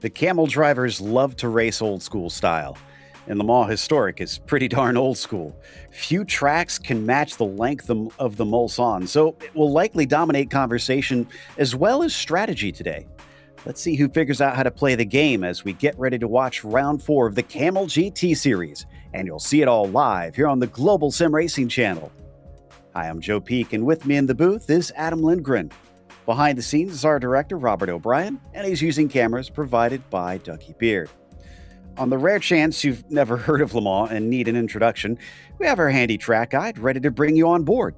The Camel drivers love to race old school style, and Le Mans Historic is pretty darn old school. Few tracks can match the length of the Mulsanne, so it will likely dominate conversation as well as strategy today. Let's see who figures out how to play the game as we get ready to watch round 4 of the Camel GT series, and you'll see it all live here on the Global SimRacing Channel. Hi, I'm Joe Peak, and with me in the booth is Adam Lindgren. Behind the scenes is our director, Robert O'Brien, and he's using cameras provided by Ducky Beard. On the rare chance you've never heard of Le Mans and need an introduction, we have our handy track guide ready to bring you on board.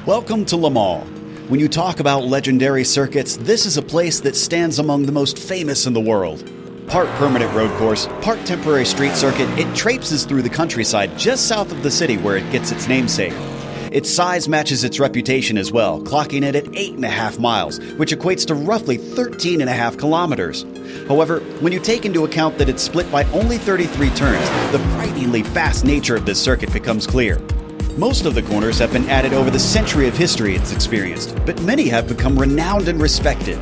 Welcome to Le Mans. When you talk about legendary circuits, this is a place that stands among the most famous in the world. Part permanent road course, part temporary street circuit, it traipses through the countryside just south of the city where it gets its namesake. Its size matches its reputation as well, clocking it at 8.5 miles, which equates to roughly 13.5 kilometers. However, when you take into account that it's split by only 33 turns, the frighteningly fast nature of this circuit becomes clear. Most of the corners have been added over the century of history it's experienced, but many have become renowned and respected.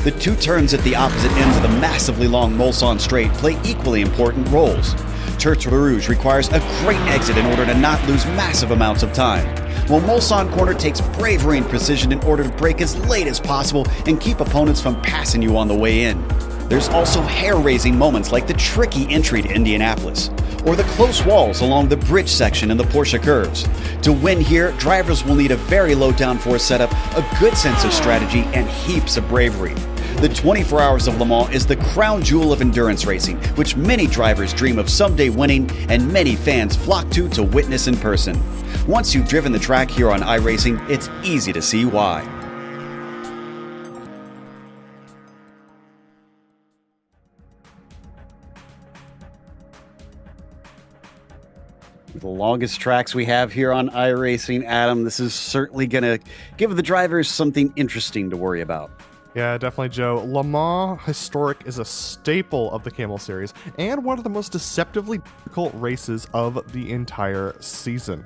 The two turns at the opposite ends of the massively long Mulsanne Straight play equally important roles. Tertre Rouge requires a great exit in order to not lose massive amounts of time, while Mulsanne Corner takes bravery and precision in order to brake as late as possible and keep opponents from passing you on the way in. There's also hair-raising moments like the tricky entry to Indianapolis, or the close walls along the bridge section in the Porsche curves. To win here, drivers will need a very low downforce setup, a good sense of strategy, and heaps of bravery. The 24 Hours of Le Mans is the crown jewel of endurance racing, which many drivers dream of someday winning and many fans flock to witness in person. Once you've driven the track here on iRacing, it's easy to see why. The longest tracks we have here on iRacing, Adam, this is certainly going to give the drivers something interesting to worry about. Yeah, definitely, Joe. Le Mans Historic is a staple of the Camel series and one of the most deceptively difficult races of the entire season.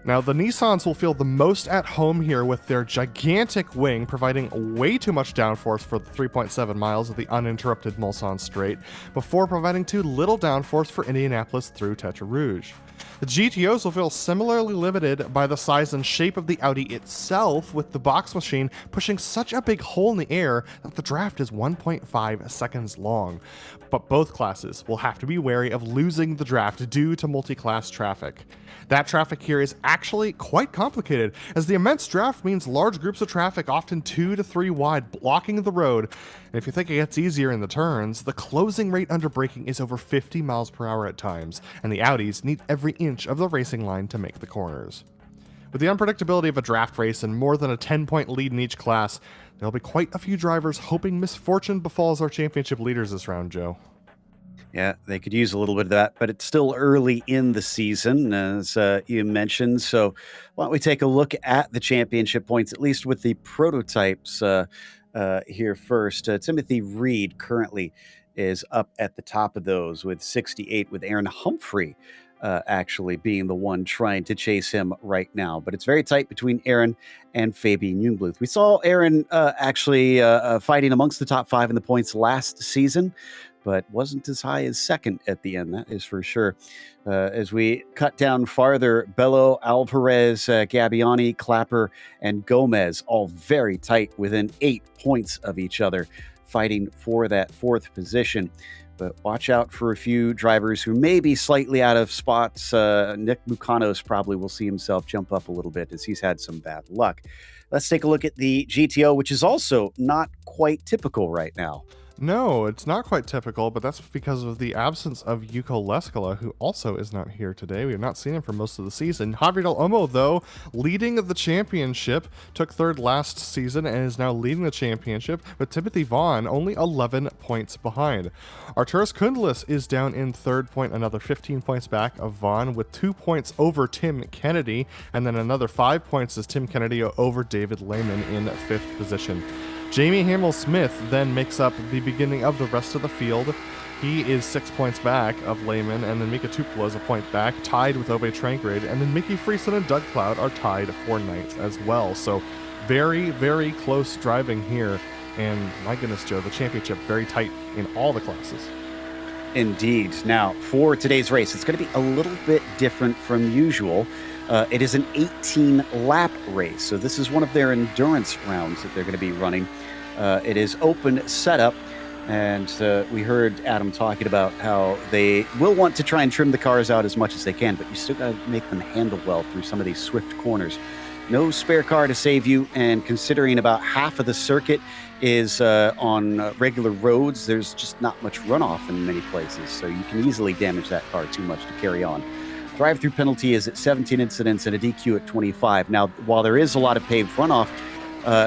Now, the Nissans will feel the most at home here with their gigantic wing providing way too much downforce for the 3.7 miles of the uninterrupted Mulsanne Straight before providing too little downforce for Indianapolis through Tertre Rouge. The GTOs will feel similarly limited by the size and shape of the Audi itself, with the box machine pushing such a big hole in the air that the draft is 1.5 seconds long. But both classes will have to be wary of losing the draft due to multi-class traffic. That traffic here is actually quite complicated, as the immense draft means large groups of traffic, often 2 to 3 wide, blocking the road. And if you think it gets easier in the turns, the closing rate under braking is over 50 miles per hour at times, and the Audis need every inch of the racing line to make the corners. With the unpredictability of a draft race and more than a 10-point lead in each class, there'll be quite a few drivers hoping misfortune befalls our championship leaders this round, Joe. Yeah, they could use a little bit of that, but it's still early in the season, as you mentioned. So why don't we take a look at the championship points, at least with the prototypes here first. Timothy Reed currently is up at the top of those with 68, with Aaron Humphrey actually being the one trying to chase him right now. But it's very tight between Aaron and Fabian Jungbluth. We saw Aaron actually fighting amongst the top 5 in the points last season, but wasn't as high as second at the end, that is for sure. As we cut down farther, Bello, Alvarez, Gabbiani, Clapper, and Gomez, all very tight within 8 points of each other, fighting for that 4th position. But watch out for a few drivers who may be slightly out of spots. Nick Mucanos probably will see himself jump up a little bit as he's had some bad luck. Let's take a look at the GTO, which is also not quite typical right now. No, it's not quite typical, but that's because of the absence of Yuko Leskala, who also is not here today. We have not seen him for most of the season. Javier Del Olmo, though, leading the championship, took 3rd last season and is now leading the championship, with Timothy Vaughn only 11 points behind. Arturas Kundlis is down in 3rd point, another 15 points back of Vaughn, with 2 points over Tim Kennedy, and then another 5 points as Tim Kennedy over David Lehman in 5th position. Jamie Hamill-Smith then makes up the beginning of the rest of the field. He is 6 points back of Lehman, and then Mika Tupelo is a point back, tied with Ove Trankrid, and then Mickey Friesen and Doug Cloud are tied for ninth as well. So very, very close driving here, and my goodness, Joe, the championship very tight in all the classes. Indeed. Now, for today's race, it's going to be a little bit different from usual. It is an 18-lap race, so this is one of their endurance rounds that they're going to be running. It is open setup. And we heard Adam talking about how they will want to try and trim the cars out as much as they can, but you still got to make them handle well through some of these swift corners. No spare car to save you, and considering about half of the circuit is on regular roads, there's just not much runoff in many places, so you can easily damage that car too much to carry on. Drive-through penalty is at 17 incidents and a DQ at 25. Now, while there is a lot of paved runoff,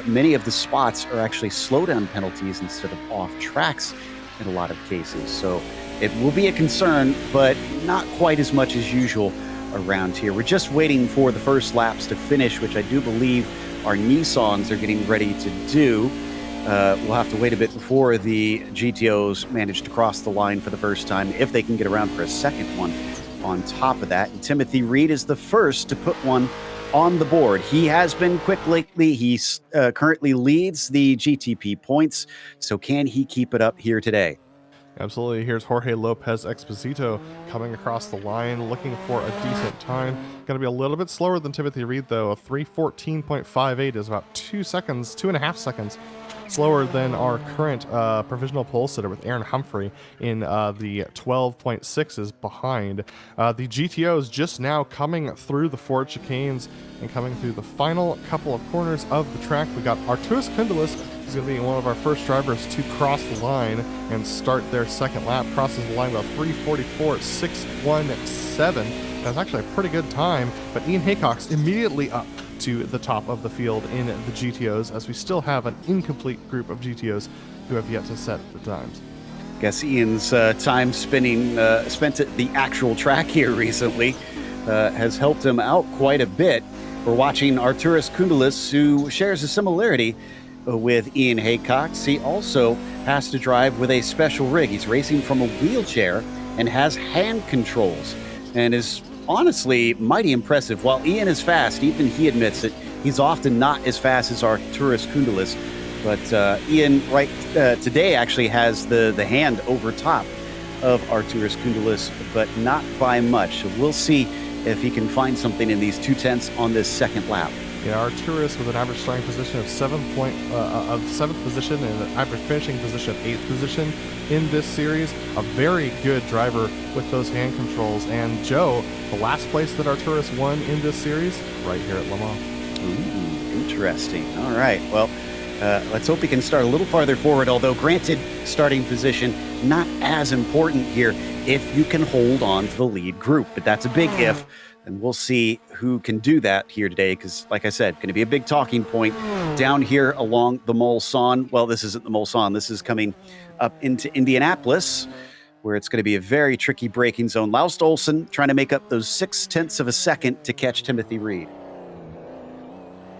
many of the spots are actually slowdown penalties instead of off tracks in a lot of cases. So it will be a concern, but not quite as much as usual around here. We're just waiting for the first laps to finish, which I do believe our Nissans are getting ready to do. We'll have to wait a bit before the GTOs manage to cross the line for the first time, if they can get around for a second one on top of that. And Timothy Reed is the first to put one on the board. He has been quick lately. He currently leads the GTP points. So can he keep it up here today? Absolutely. Here's Jorge Lopez Exposito coming across the line, looking for a decent time. Going to be a little bit slower than Timothy Reed, though. A 3:14.58 is about 2.5 seconds slower than our current provisional pole sitter with Aaron Humphrey in the 12.6s behind. The GTOs just now coming through the Ford chicanes and coming through the final couple of corners of the track. We got Arturas Kundalis, who's going to be one of our first drivers to cross the line and start their second lap. Crosses the line about 3:44.617. That's actually a pretty good time, but Ian Haycock's immediately up to the top of the field in the GTOs, as we still have an incomplete group of GTOs who have yet to set the times. Guess Ian's time spent at the actual track here recently has helped him out quite a bit. We're watching Arturas Kundalis, who shares a similarity with Ian Haycock. He also has to drive with a special rig. He's racing from a wheelchair and has hand controls, and is honestly mighty impressive. While Ian is fast, even he admits it, he's often not as fast as Arturas Kundalis. But Ian today actually has the hand over top of Arturas Kundalis, but not by much. So we'll see if he can find something in these 2/10 on this second lap. Yeah, Arturas with an average starting position of 7th position and an average finishing position of 8th position in this series. A very good driver with those hand controls. And Joe, the last place that Arturas won in this series, right here at Le Mans. Ooh, interesting. All right, well, let's hope he can start a little farther forward, although granted, starting position not as important here if you can hold on to the lead group, but that's a big if. And we'll see who can do that here today, because, like I said, going to be a big talking point down here along the Mulsanne. Well, this isn't the Mulsanne. This is coming up into Indianapolis, where it's going to be a very tricky braking zone. Laust Olsen trying to make up those 0.6 of a second to catch Timothy Reed.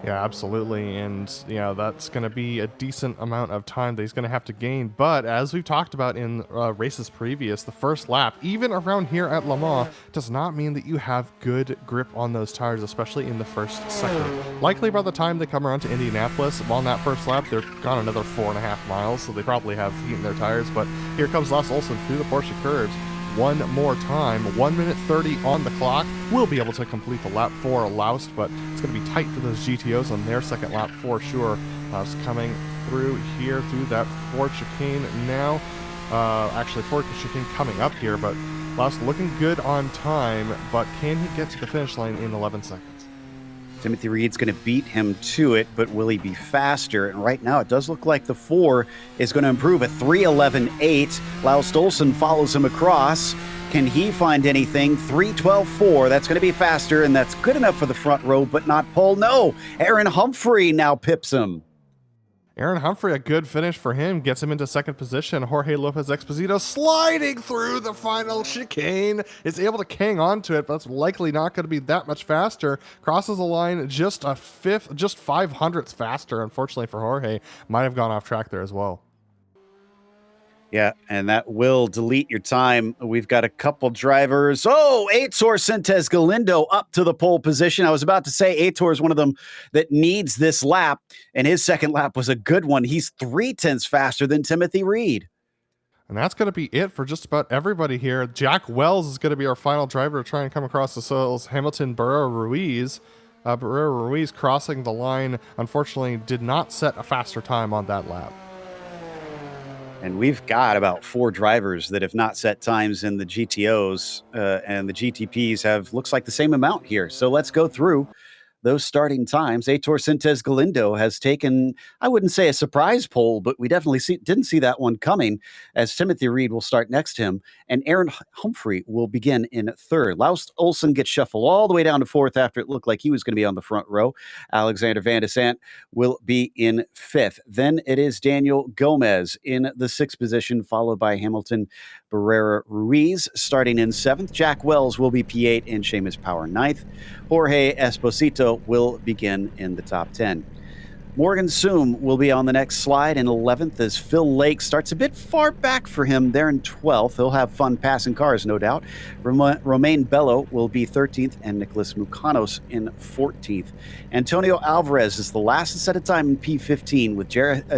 Yeah, absolutely. And, that's going to be a decent amount of time that he's going to have to gain. But as we've talked about in races previous, the first lap, even around here at Le Mans, does not mean that you have good grip on those tires, especially in the first sector. Likely by the time they come around to Indianapolis, on that first lap, they're gone another 4.5 miles, so they probably have heat in their tires. But here comes Laust Olsen through the Porsche curves. One more time, 1 minute 30 on the clock. We'll be able to complete the lap for Laust, but it's going to be tight for those GTOs on their second lap for sure. Laust coming through here through that Ford chicane now. Actually, Ford chicane coming up here, but Laust looking good on time, but can he get to the finish line in 11 seconds? Timothy Reed's going to beat him to it, but will he be faster? And right now it does look like the 4 is going to improve. A 3:11.8. Laust Olsen follows him across. Can he find anything? 3:12.4. That's going to be faster, and that's good enough for the front row, but not pole. No, Aaron Humphrey now pips him. Aaron Humphrey, a good finish for him, gets him into second position. Jorge Lopez Exposito sliding through the final chicane, is able to hang on to it, but it's likely not going to be that much faster. Crosses the line just a fifth, just 500ths faster, unfortunately for Jorge. Might have gone off track there as well. Yeah, and that will delete your time. We've got a couple drivers. Oh, Aitor Sentes Galindo up to the pole position. I was about to say Aitor is one of them that needs this lap, and his second lap was a good one. He's 0.3 faster than Timothy Reed. And that's going to be it for just about everybody here. Jack Wells is going to be our final driver to try and come across the soils. Hamilton Barrera Ruiz. Barrera Ruiz crossing the line, unfortunately, did not set a faster time on that lap. And we've got about 4 drivers that have not set times in the GTOs, and the GTPs have, looks like the same amount here. So let's go through those starting times. Aitor Sentes Galindo has taken, I wouldn't say a surprise pole, but we definitely didn't see that one coming, as Timothy Reed will start next to him, and Aaron Humphrey will begin in third. Laust Olsen gets shuffled all the way down to fourth after it looked like he was going to be on the front row. Alexander Van de Sant will be in fifth. Then it is Daniel Gomez in the sixth position, followed by Hamilton Barrera Ruiz starting in seventh. Jack Wells will be P8 and Seamus Power ninth. Jorge Esposito will begin in the top 10. Morgan Soom will be on the next slide in 11th as Phil Lake starts a bit far back for him there in 12th. He'll have fun passing cars, no doubt. Romain Bello will be 13th and Nicholas Mucanos in 14th. Antonio Alvarez is the last to set a time in P15 with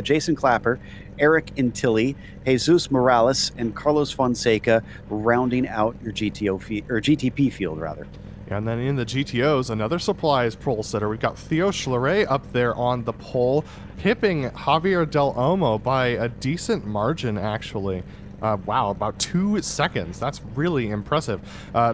Jason Clapper, Eric Intilli, Jesus Morales, and Carlos Fonseca rounding out your GTP field, rather. And then in the GTOs, another surprise pole setter. We've got Theo Schleret up there on the pole, pipping Javier Del Olmo by a decent margin, actually. Wow, about 2 seconds. That's really impressive.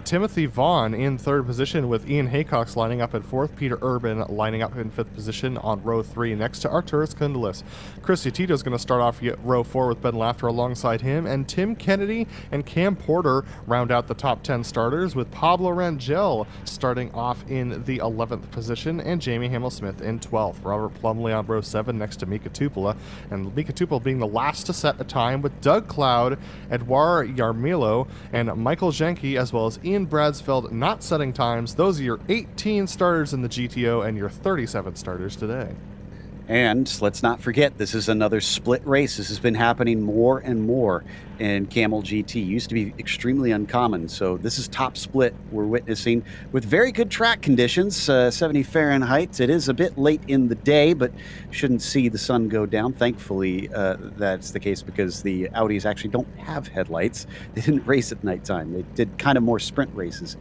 Timothy Vaughn in third position with Ian Haycox lining up in fourth. Peter Urban lining up in fifth position on row 3 next to Arturas Kundalis. Chris Yatito is going to start off row 4 with Ben Lafter alongside him. And Tim Kennedy and Cam Porter round out the top 10 starters, with Pablo Rangel starting off in the 11th position and Jamie Hamill-Smith in 12th. Robert Plumley on row 7 next to Mika Tupola. And Mika Tupola being the last to set a time, with Doug Cloud, Edouard Yarmilo, and Michael Jenke, as well as Ian Bradsfeld not setting times. Those are your 18 starters in the GTO and your 37 starters today. And let's not forget, this is another split race. This has been happening more and more in Camel GT. Used to be extremely uncommon. So this is top split we're witnessing with very good track conditions, 70 Fahrenheit. It is a bit late in the day, but shouldn't see the sun go down. Thankfully, that's the case because the Audis actually don't have headlights. They didn't race at nighttime. They did kind of more sprint races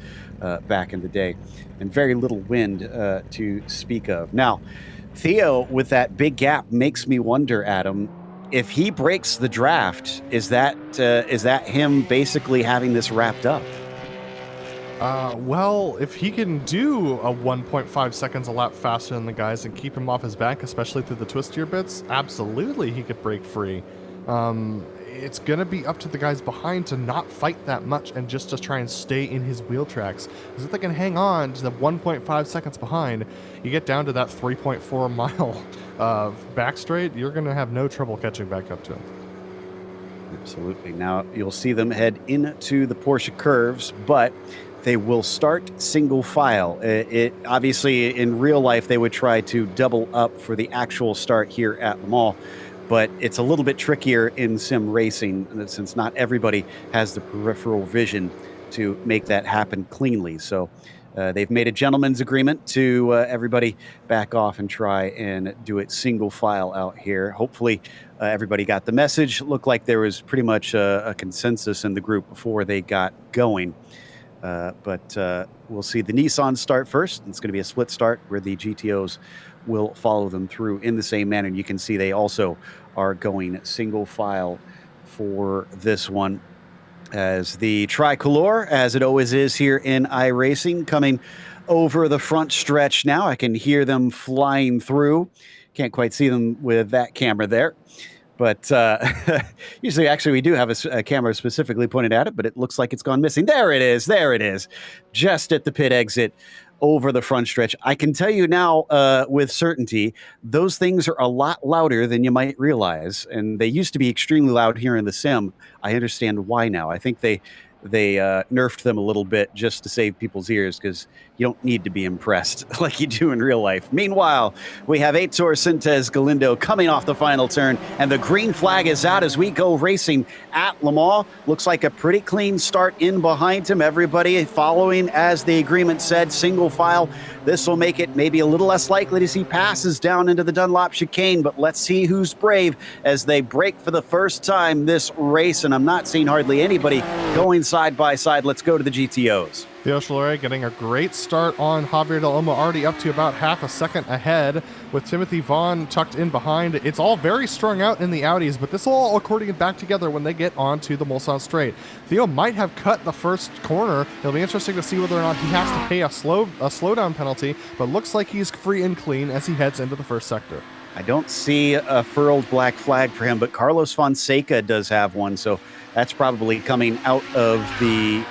back in the day, and very little wind to speak of. Now, Theo, with that big gap, makes me wonder, Adam, if he breaks the draft, is that him basically having this wrapped up? Well, if he can do a 1.5 seconds a lap faster than the guys and keep him off his back, especially through the twistier bits, absolutely he could break free. It's going to be up to the guys behind to not fight that much and just to try and stay in his wheel tracks. Because if they can hang on to the 1.5 seconds behind, you get down to that 3.4 mile back straight, you're going to have no trouble catching back up to him. Absolutely. Now, you'll see them head into the Porsche curves, but they will start single file. It obviously, in real life, they would try to double up for the actual start here at Le Mans. But it's a little bit trickier in sim racing since not everybody has the peripheral vision to make that happen cleanly. So they've made a gentleman's agreement to everybody back off and try and do it single file out here. Hopefully everybody got the message. Looked like there was pretty much a consensus in the group before they got going. But we'll see the Nissan start first. It's going to be a split start where the GTOs will follow them through in the same manner. And you can see they also are going single file for this one, as the tricolor, as it always is here in iRacing, coming over the front stretch now. I can hear them flying through. Can't quite see them with that camera there. But usually, actually, we do have a camera specifically pointed at it, but it looks like it's gone missing. There it is. There it is. Just at the pit exit over the front stretch. I can tell you now with certainty, those things are a lot louder than you might realize. And they used to be extremely loud here in the sim. I understand why now. I think they nerfed them a little bit just to save people's ears, because you don't need to be impressed like you do in real life. Meanwhile, we have Heitor Sintez Galindo coming off the final turn, and the green flag is out as we go racing at Le Mans. Looks like a pretty clean start in behind him. Everybody following, as the agreement said, single file. This will make it maybe a little less likely to see passes down into the Dunlop chicane, but let's see who's brave as they break for the first time this race, and I'm not seeing hardly anybody going side by side. Let's go to the GTOs. Theo Schlerer getting a great start on Javier Del Olmo, already up to about half a second ahead, with Timothy Vaughn tucked in behind. It's all very strung out in the Audis, but this will all accordion back together when they get onto the Mulsanne straight. Theo might have cut the first corner. It'll be interesting to see whether or not he has to pay a slowdown penalty, but looks like he's free and clean as he heads into the first sector. I don't see a furled black flag for him, but Carlos Fonseca does have one, so that's probably coming out of the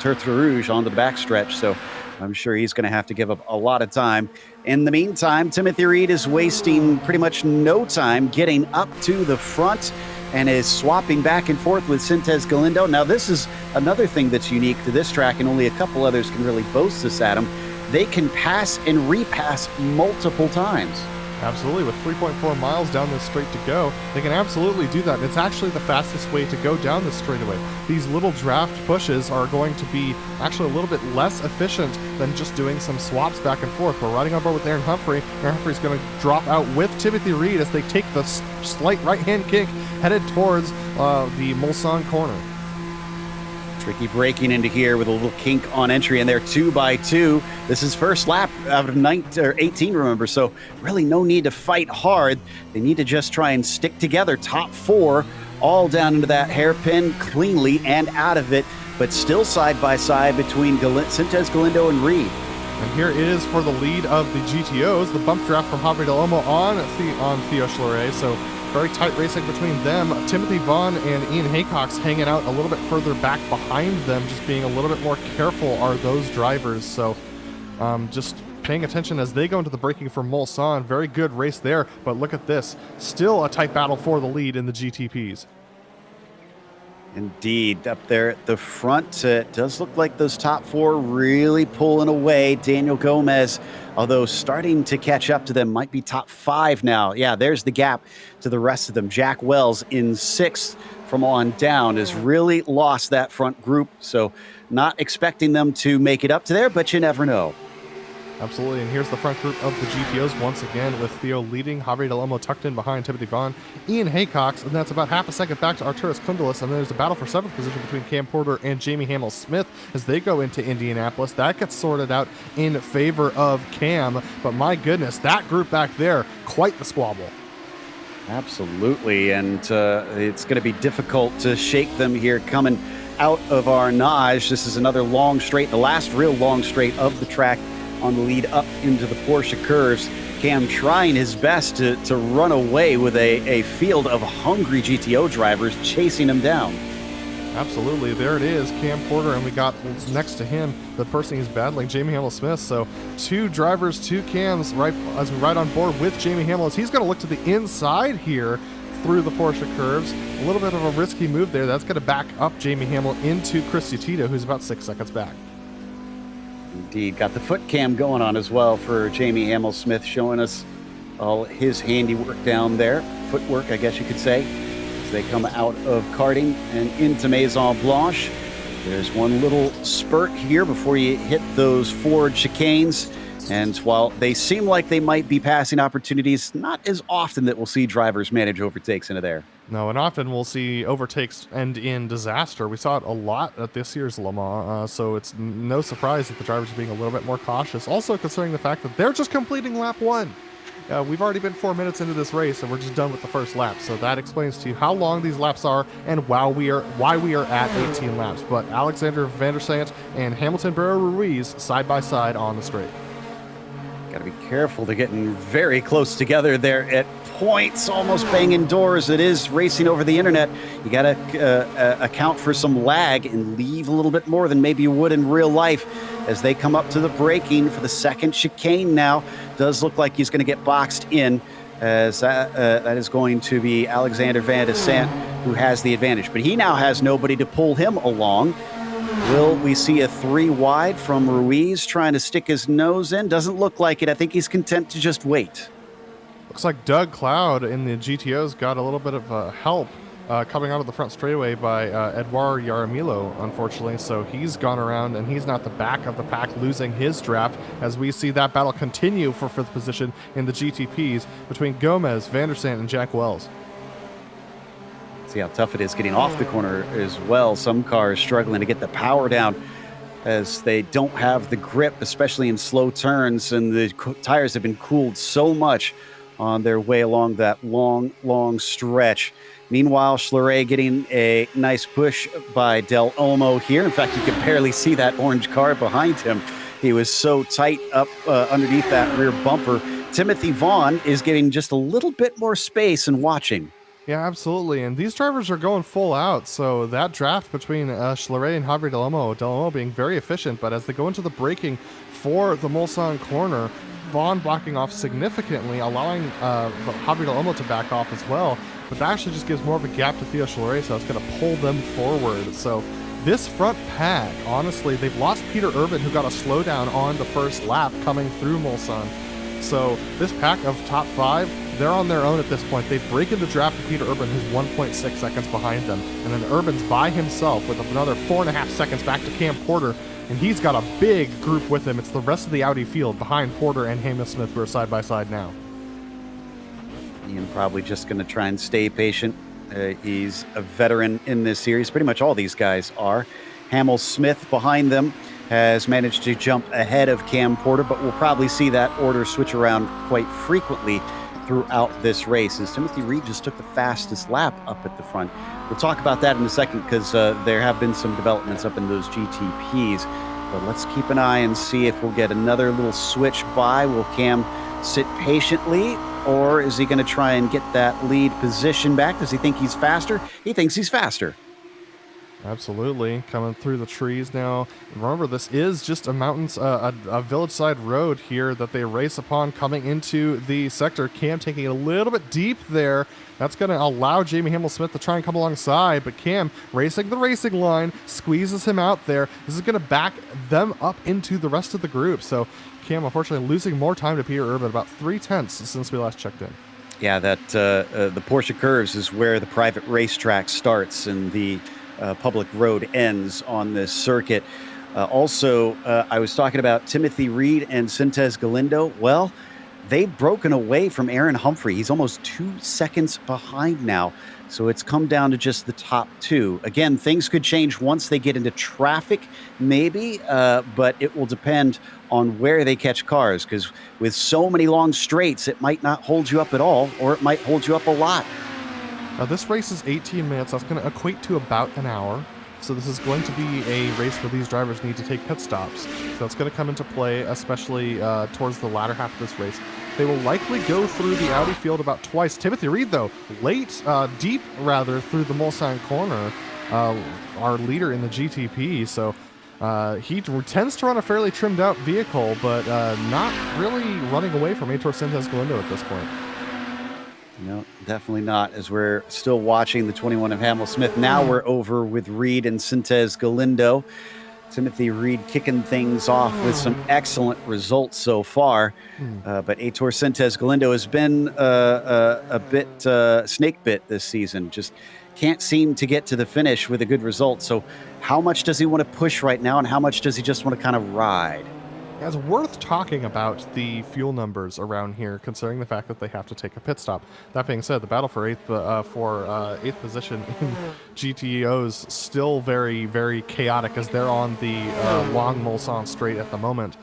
Tertre Rouge onto the backstretch, so I'm sure he's going to have to give up a lot of time. In the meantime, Timothy Reed is wasting pretty much no time getting up to the front and is swapping back and forth with Sintez Galindo. Now, this is another thing that's unique to this track, and only a couple others can really boast this at him. They can pass and repass multiple times. Absolutely, with 3.4 miles down this straight to go, they can absolutely do that. It's actually the fastest way to go down this straightaway. These little draft pushes are going to be actually a little bit less efficient than just doing some swaps back and forth. We're riding on board with Aaron Humphrey. Aaron Humphrey's going to drop out with Timothy Reed as they take the slight right-hand kick headed towards the Mulsanne corner. Tricky breaking into here with a little kink on entry, and they're 2 by 2. This is first lap out of 18, remember, so really no need to fight hard. They need to just try and stick together. Top 4 all down into that hairpin cleanly and out of it, but still side by side between Sintez Galindo and Reed. And here it is for the lead of the GTOs, the bump draft from Javier Del Olmo on Theo Schlerer, so very tight racing between them. Timothy Vaughn and Ian Haycock's hanging out a little bit further back behind them, just being a little bit more careful are those drivers. So just paying attention as they go into the braking for Mulsanne. Very good race there, but look at this. Still a tight battle for the lead in the GTPs. Indeed, up there at the front, it does look like those top 4 really pulling away. Daniel Gomez, although starting to catch up to them, might be top 5 now. Yeah, there's the gap to the rest of them. Jack Wells in 6th from on down has really lost that front group, so not expecting them to make it up to there, but you never know. Absolutely, and here's the front group of the GTOs once again, with Theo leading, Javier Del Olmo tucked in behind Timothy Vaughn, Ian Haycox, and that's about half a second back to Arturas Kundalis, and then there's a battle for 7th position between Cam Porter and Jamie Hamill-Smith as they go into Indianapolis. That gets sorted out in favor of Cam, but my goodness, that group back there, quite the squabble. Absolutely, and it's going to be difficult to shake them here coming out of Arnage. This is another long straight, the last real long straight of the track on the lead up into the Porsche curves. Cam trying his best to run away with a field of hungry GTO drivers chasing him down. Absolutely, there it is, Cam Porter, and we got next to him the person he's battling, Jamie Hamill-Smith. So 2 drivers, 2 Cams, right as we ride on board with Jamie Hamill, as he's going to look to the inside here through the Porsche curves. A little bit of a risky move there. That's going to back up Jamie Hamill into Chris Utito, who's about 6 seconds back. Indeed, got the foot cam going on as well for Jamie Hamill-Smith, showing us all his handiwork down there. Footwork, I guess you could say, as they come out of karting and into Maison Blanche. There's one little spurt here before you hit those forward chicanes. And while they seem like they might be passing opportunities, not as often that we'll see drivers manage overtakes into there. No, and often we'll see overtakes end in disaster. We saw it a lot at this year's Le Mans, so it's no surprise that the drivers are being a little bit more cautious. Also considering the fact that they're just completing lap 1. We've already been 4 minutes into this race, and we're just done with the first lap. So that explains to you how long these laps are and why we are at 18 laps. But Alexander Van der Sant and Hamilton Barrera Ruiz side by side on the straight. Got to be careful. They're getting very close together there at points, almost banging doors. It is racing over the internet. You got to account for some lag and leave a little bit more than maybe you would in real life as they come up to the braking for the second chicane now. Does look like he's going to get boxed in, as that is going to be Alexander Van de Sant who has the advantage. But he now has nobody to pull him along. Will we see a 3 wide from Ruiz trying to stick his nose in? Doesn't look like it. I think he's content to just wait. Looks like Doug Cloud in the GTOs got a little bit of help coming out of the front straightaway by Edouard Yaramilo, unfortunately. So he's gone around and he's not the back of the pack, losing his draft as we see that battle continue for 5th position in the GTPs between Gomez, Van der Sant, and Jack Wells. See how tough it is getting off the corner as well. Some cars struggling to get the power down as they don't have the grip, especially in slow turns, and the tires have been cooled so much on their way along that long stretch. Meanwhile, Schleret getting a nice push by Del Olmo here. In fact, you can barely see that orange car behind him. He was so tight up underneath that rear bumper. Timothy Vaughn is getting just a little bit more space and watching. Yeah, absolutely. And these drivers are going full out. So that draft between Schleret and Javier Del Olmo being very efficient. But as they go into the braking for the Mulsanne corner, Vaughn blocking off significantly, allowing Javier Del Olmo to back off as well. But that actually just gives more of a gap to Theo Schleret, so it's going to pull them forward. So this front pack, honestly, they've lost Peter Urban, who got a slowdown on the first lap coming through Mulsanne. So this pack of top 5, they're on their own at this point. They break into draft to Peter Urban, who's 1.6 seconds behind them. And then Urban's by himself with another 4.5 seconds back to Cam Porter. And he's got a big group with him. It's the rest of the Audi field behind Porter and Hamill Smith, who are side by side now. Ian probably just going to try and stay patient. He's a veteran in this series. Pretty much all these guys are. Hamill Smith behind them has managed to jump ahead of Cam Porter, but we'll probably see that order switch around quite frequently throughout this race, as Timothy Reed just took the fastest lap up at the front. We'll talk about that in a second, because there have been some developments up in those GTPs. But let's keep an eye and see if we'll get another little switch by. Will Cam sit patiently, or is he going to try and get that lead position back? Does he think he's faster? He thinks he's faster. Absolutely. Coming through the trees now. Remember, this is just a mountains, a village side road here that they race upon coming into the sector. Cam taking it a little bit deep there. That's going to allow Jamie Hamill-Smith to try and come alongside, but Cam racing the racing line, squeezes him out there. This is going to back them up into the rest of the group. So Cam, unfortunately, losing more time to Peter Urban, about 0.3 since we last checked in. Yeah, that the Porsche Curves is where the private racetrack starts and the public road ends on this circuit. Also, I was talking about Timothy Reed and Sintez Galindo. Well, they've broken away from Aaron Humphrey. He's almost 2 seconds behind now. So it's come down to just the top 2. Again, things could change once they get into traffic, maybe, but it will depend on where they catch cars, because with so many long straights, it might not hold you up at all, or it might hold you up a lot. Now, this race is 18 minutes. That's going to equate to about an hour. So this is going to be a race where these drivers need to take pit stops. So that's going to come into play, especially towards the latter half of this race. They will likely go through the Audi field about twice. Timothy Reed, though, deep through the Mulsanne corner, our leader in the GTP. So he tends to run a fairly trimmed out vehicle, but not really running away from Heitor Sintez Galindo at this point. No, definitely not, as we're still watching the 21 of Hamill Smith. Now we're over with Reed and Sintez Galindo. Timothy Reed kicking things off with some excellent results so far. But Heitor Sintez Galindo has been a bit snake bit this season. Just can't seem to get to the finish with a good result. So how much does he want to push right now, and how much does he just want to kind of ride? It's worth talking about the fuel numbers around here, considering the fact that they have to take a pit stop. That being said, the battle for eighth position in GTOs still very, very chaotic, as they're on the long Mulsanne straight at the moment.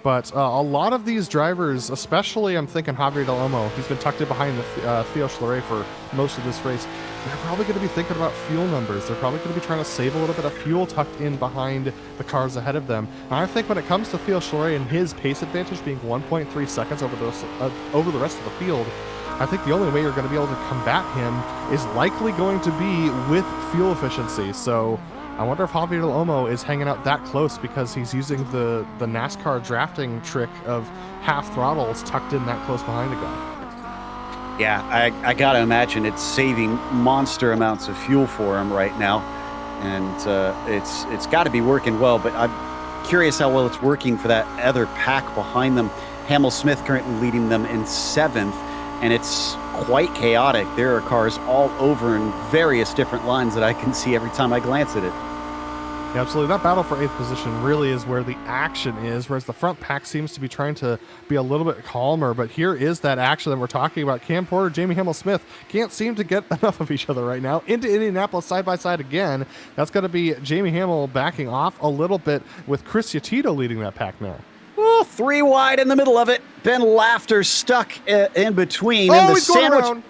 But a lot of these drivers, especially I'm thinking Javier Del Olmo, he's been tucked in behind the Theo Schleret for most of this race. They're probably going to be thinking about fuel numbers. They're probably going to be trying to save a little bit of fuel tucked in behind the cars ahead of them. And I think when it comes to Theo Schleret and his pace advantage being 1.3 seconds over the rest of the field, I think the only way you're going to be able to combat him is likely going to be with fuel efficiency. So I wonder if Javier Del Olmo is hanging out that close because he's using the NASCAR drafting trick of half throttles tucked in that close behind a guy. Yeah, I gotta imagine it's saving monster amounts of fuel for him right now, and it's got to be working well. But I'm curious how well it's working for that other pack behind them. Hamel Smith currently leading them in 7th, and it's quite chaotic. There are cars all over in various different lines that I can see every time I glance at it. Yeah, absolutely. That battle for 8th position really is where the action is, whereas the front pack seems to be trying to be a little bit calmer. But here is that action that we're talking about. Cam Porter, Jamie Hamel-Smith can't seem to get enough of each other right now. Into Indianapolis side by side again. That's going to be Jamie Hamel backing off a little bit with Chris Yatito leading that pack now. Oh, 3 wide in the middle of it. Ben Laughter stuck in between. Oh, and the he's going sandwich around.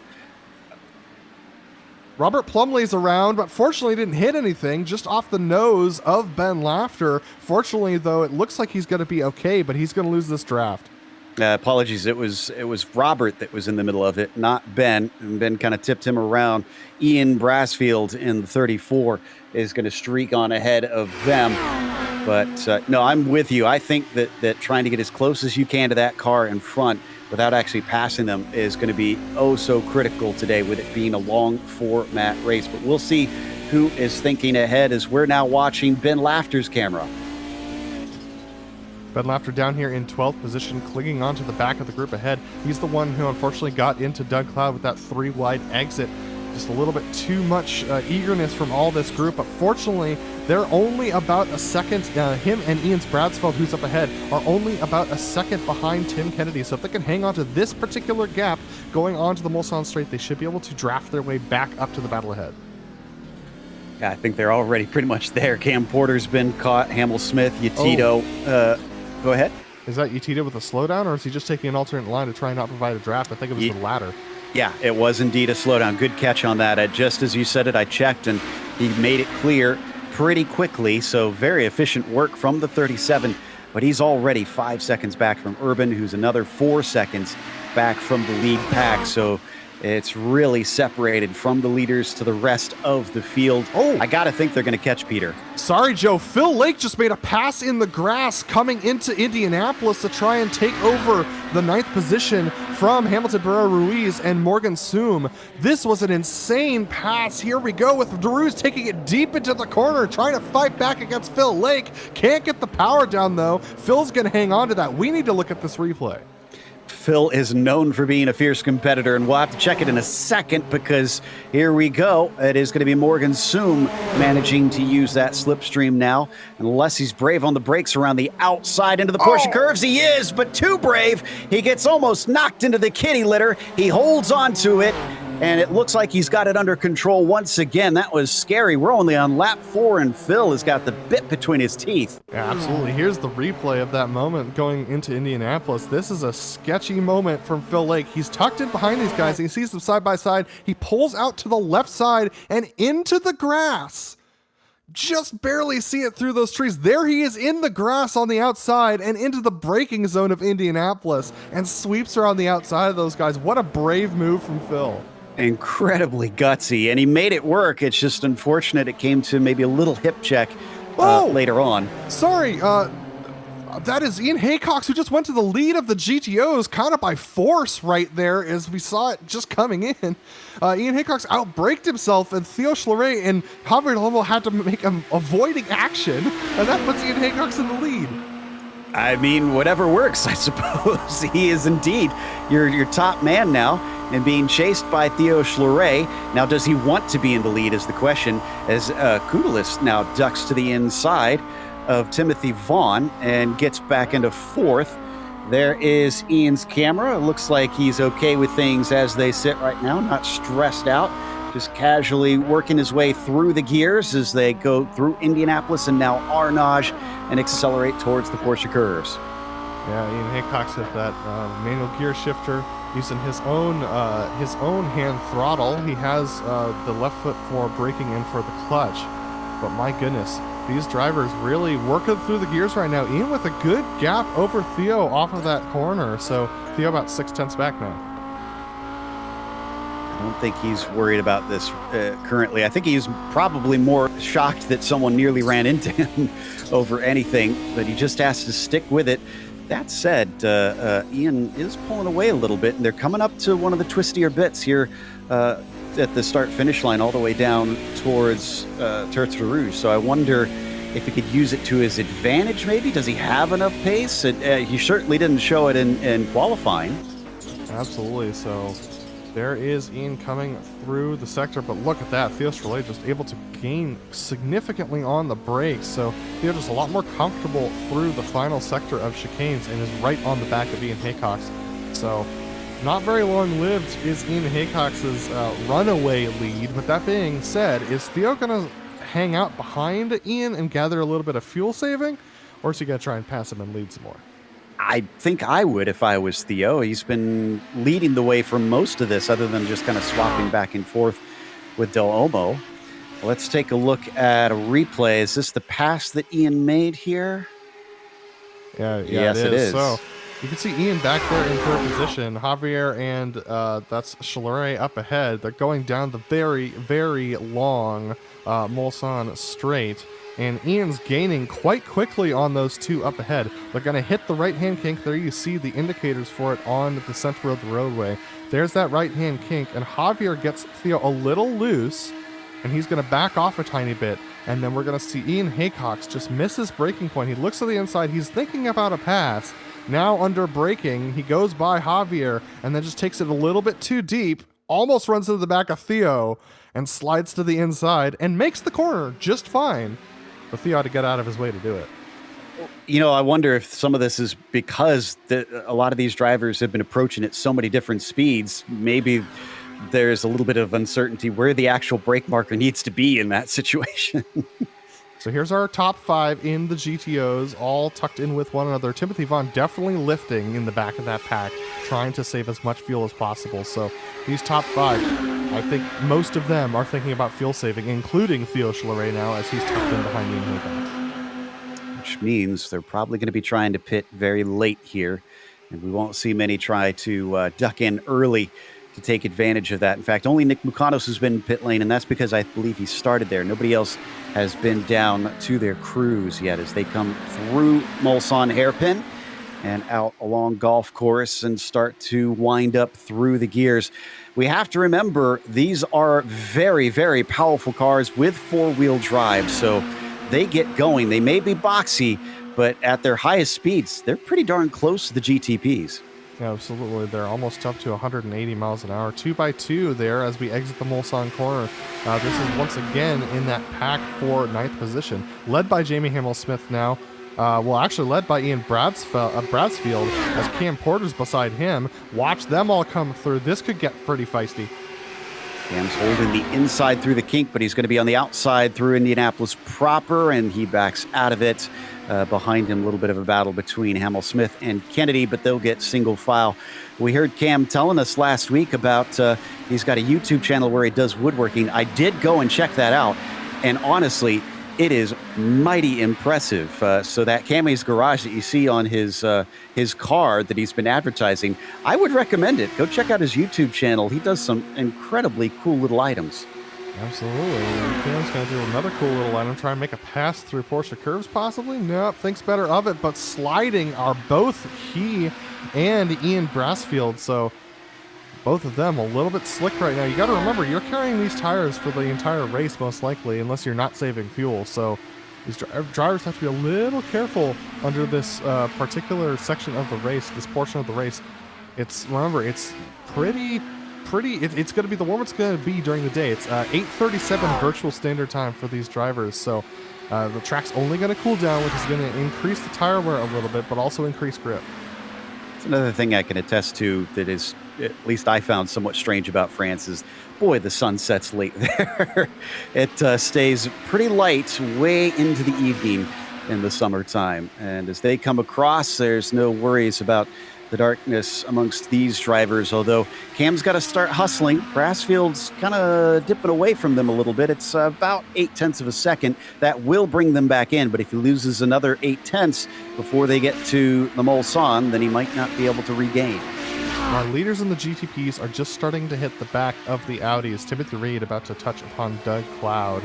Robert Plumley's around, but fortunately didn't hit anything, just off the nose of Ben Laughter. Fortunately, though, it looks like he's going to be okay, but he's going to lose this draft. Apologies, it was Robert that was in the middle of it, not Ben. And Ben kind of tipped him around. Ian Brassfield in the 34 is going to streak on ahead of them. But no, I'm with you. I think that trying to get as close as you can to that car in front without actually passing them is going to be oh so critical today, with it being a long format race. But we'll see who is thinking ahead as we're now watching Ben Laughter's camera. Ben Laughter down here in 12th position, clinging onto the back of the group ahead. He's the one who unfortunately got into Doug Cloud with that 3 wide exit. Just a little bit too much eagerness from all this group, but fortunately they're only about a second. Him and Ian Spradsfeld, who's up ahead, are only about a second behind Tim Kennedy. So if they can hang on to this particular gap going on to the Mulsanne Straight, they should be able to draft their way back up to the battle ahead. Yeah, I think they're already pretty much there. Cam Porter's been caught, Hamel Smith, Yatito. Go ahead. Is that Yatito with a slowdown, or is he just taking an alternate line to try and not provide a draft? I think it was the latter. Yeah, it was indeed a slowdown. Good catch on that. Just as you said it, I checked, and he made it clear pretty quickly. So very efficient work from the 37, but he's already 5 seconds back from Urban, who's another 4 seconds back from the lead pack. So it's really separated from the leaders to the rest of the field. Oh, I got to think they're going to catch Peter. Sorry, Joe. Phil Lake just made a pass in the grass coming into Indianapolis to try and take over the 9th position from Hamilton Barrera Ruiz and Morgan Soom. This was an insane pass. Here we go with Ruiz taking it deep into the corner, trying to fight back against Phil Lake. Can't get the power down, though. Phil's going to hang on to that. We need to look at this replay. Phil is known for being a fierce competitor, and we'll have to check it in a second because here we go. It is going to be Morgan Soom managing to use that slipstream now. Unless he's brave on the brakes around the outside into the Porsche curves. He is, but too brave. He gets almost knocked into the kitty litter. He holds on to it, and it looks like he's got it under control once again. That was scary. We're only on lap 4, and Phil has got the bit between his teeth. Yeah, absolutely. Here's the replay of that moment going into Indianapolis. This is a sketchy moment from Phil Lake. He's tucked in behind these guys. He sees them side by side. He pulls out to the left side and into the grass. Just barely see it through those trees. There he is in the grass on the outside and into the braking zone of Indianapolis and sweeps around the outside of those guys. What a brave move from Phil. Incredibly gutsy, and he made it work. It's just unfortunate it came to maybe a little hip check later on. Sorry, that is Ian Haycox, who just went to the lead of the GTOs kind of by force right there as we saw it just coming in. Ian Haycox outbraked himself, and Theo Schleret and Javier Lomo had to make him avoiding action, and that puts Ian Haycox in the lead. I mean, whatever works, I suppose. He is indeed your top man now, and being chased by Theo Schleret. Now, does he want to be in the lead is the question, as Kudelis now ducks to the inside of Timothy Vaughn and gets back into 4th. There is Ian's camera. It looks like he's okay with things as they sit right now, not stressed out, just casually working his way through the gears as they go through Indianapolis and now Arnage and accelerate towards the Porsche curves. Yeah, Ian Haycox with that manual gear shifter using his own hand throttle. He has the left foot for braking and for the clutch. But my goodness, these drivers really working through the gears right now. Ian with a good gap over Theo off of that corner. So Theo about 6/10 back now. don't think he's worried about this currently. I think he's probably more shocked that someone nearly ran into him over anything, but he just has to stick with it. That said, Ian is pulling away a little bit, and they're coming up to one of the twistier bits here at the start-finish line, all the way down towards Tertre Rouge. So I wonder if he could use it to his advantage, maybe? Does he have enough pace? He certainly didn't show it in qualifying. Absolutely. So there is Ian coming through the sector, but look at that. Theo Strellet just able to gain significantly on the brakes. So Theo just a lot more comfortable through the final sector of chicanes and is right on the back of Ian Haycock's. So not very long-lived is Ian Haycock's runaway lead. But that being said, is Theo going to hang out behind Ian and gather a little bit of fuel saving, or is he going to try and pass him and lead some more? I think I would if I was Theo. He's been leading the way for most of this, other than just kind of swapping back and forth with Del Olmo. Let's take a look at a replay. Is this the pass that Ian made here? Yeah, yes, it is. So you can see Ian back there in third position. Javier and that's Schleray up ahead. They're going down the very, very long Mulsanne straight. And Ian's gaining quite quickly on those two up ahead. They're going to hit the right-hand kink. There you see the indicators for it on the center of the roadway. There's that right-hand kink, and Javier gets Theo a little loose, and he's going to back off a tiny bit. And then we're going to see Ian Haycock's just miss his braking point. He looks to the inside. He's thinking about a pass. Now under braking, he goes by Javier and then just takes it a little bit too deep, almost runs into the back of Theo, and slides to the inside and makes the corner just fine. But Theo had to get out of his way to do it. You know, I wonder if some of this is because a lot of these drivers have been approaching at so many different speeds. Maybe there's a little bit of uncertainty where the actual brake marker needs to be in that situation. So here's our top five in the GTOs, all tucked in with one another. Timothy Vaughn definitely lifting in the back of that pack, trying to save as much fuel as possible. So these top five, I think most of them are thinking about fuel saving, including Theo Schleray now, as he's tucked in behind Ian Haycock. Which means they're probably going to be trying to pit very late here, and we won't see many try to duck in early to take advantage of that. In fact, only Nick Mukanos has been in pit lane, and that's because I believe he started there. Nobody else has been down to their crews yet as they come through Mulsanne hairpin and out along golf course and start to wind up through the gears. We have to remember these are very, very powerful cars with four-wheel drive, so they get going. They may be boxy, but at their highest speeds, they're pretty darn close to the GTPs. Yeah, absolutely. They're almost up to 180 miles an hour. 2x2 there as we exit the Mulsanne corner. This is once again in that pack for 9th position, led by Jamie Hamill-Smith now. Actually led by Ian Bradsfield as Cam Porter's beside him. Watch them all come through. This could get pretty feisty. Cam's holding the inside through the kink, but he's going to be on the outside through Indianapolis proper, and he backs out of it. Behind him, a little bit of a battle between Hamill-Smith and Kennedy, but they'll get single file. We heard Cam telling us last week about he's got a YouTube channel where he does woodworking. I did go and check that out, and honestly, it is mighty impressive. So that Cammy's Garage that you see on his car that he's been advertising, I would recommend it. Go check out his YouTube channel. He does some incredibly cool little items. Absolutely. And Cam's going to do another cool little item, try and make a pass through Porsche curves possibly. Nope, thinks better of it, but sliding are both he and Ian Brassfield, so both of them a little bit slick right now. You got to remember, you're carrying these tires for the entire race most likely, unless you're not saving fuel, so these drivers have to be a little careful under this particular section of the race, this portion of the race. Remember, it's it's going to be the warm it's going to be during the day. It's 8:37 virtual standard time for these drivers, so the track's only going to cool down, which is going to increase the tire wear a little bit, but also increase grip. It's another thing I can attest to that is, at least I found somewhat strange about France is, boy, the sun sets late there. It stays pretty light way into the evening in the summertime, and as they come across, there's no worries about the darkness amongst these drivers, although Cam's got to start hustling. Brassfield's kind of dipping away from them a little bit. It's about 0.8 of a second. That will bring them back in, but if he loses another 0.8 before they get to the Mulsanne, then he might not be able to regain. Our leaders in the GTPs are just starting to hit the back of the Audi as Timothy Reed about to touch upon Doug Cloud,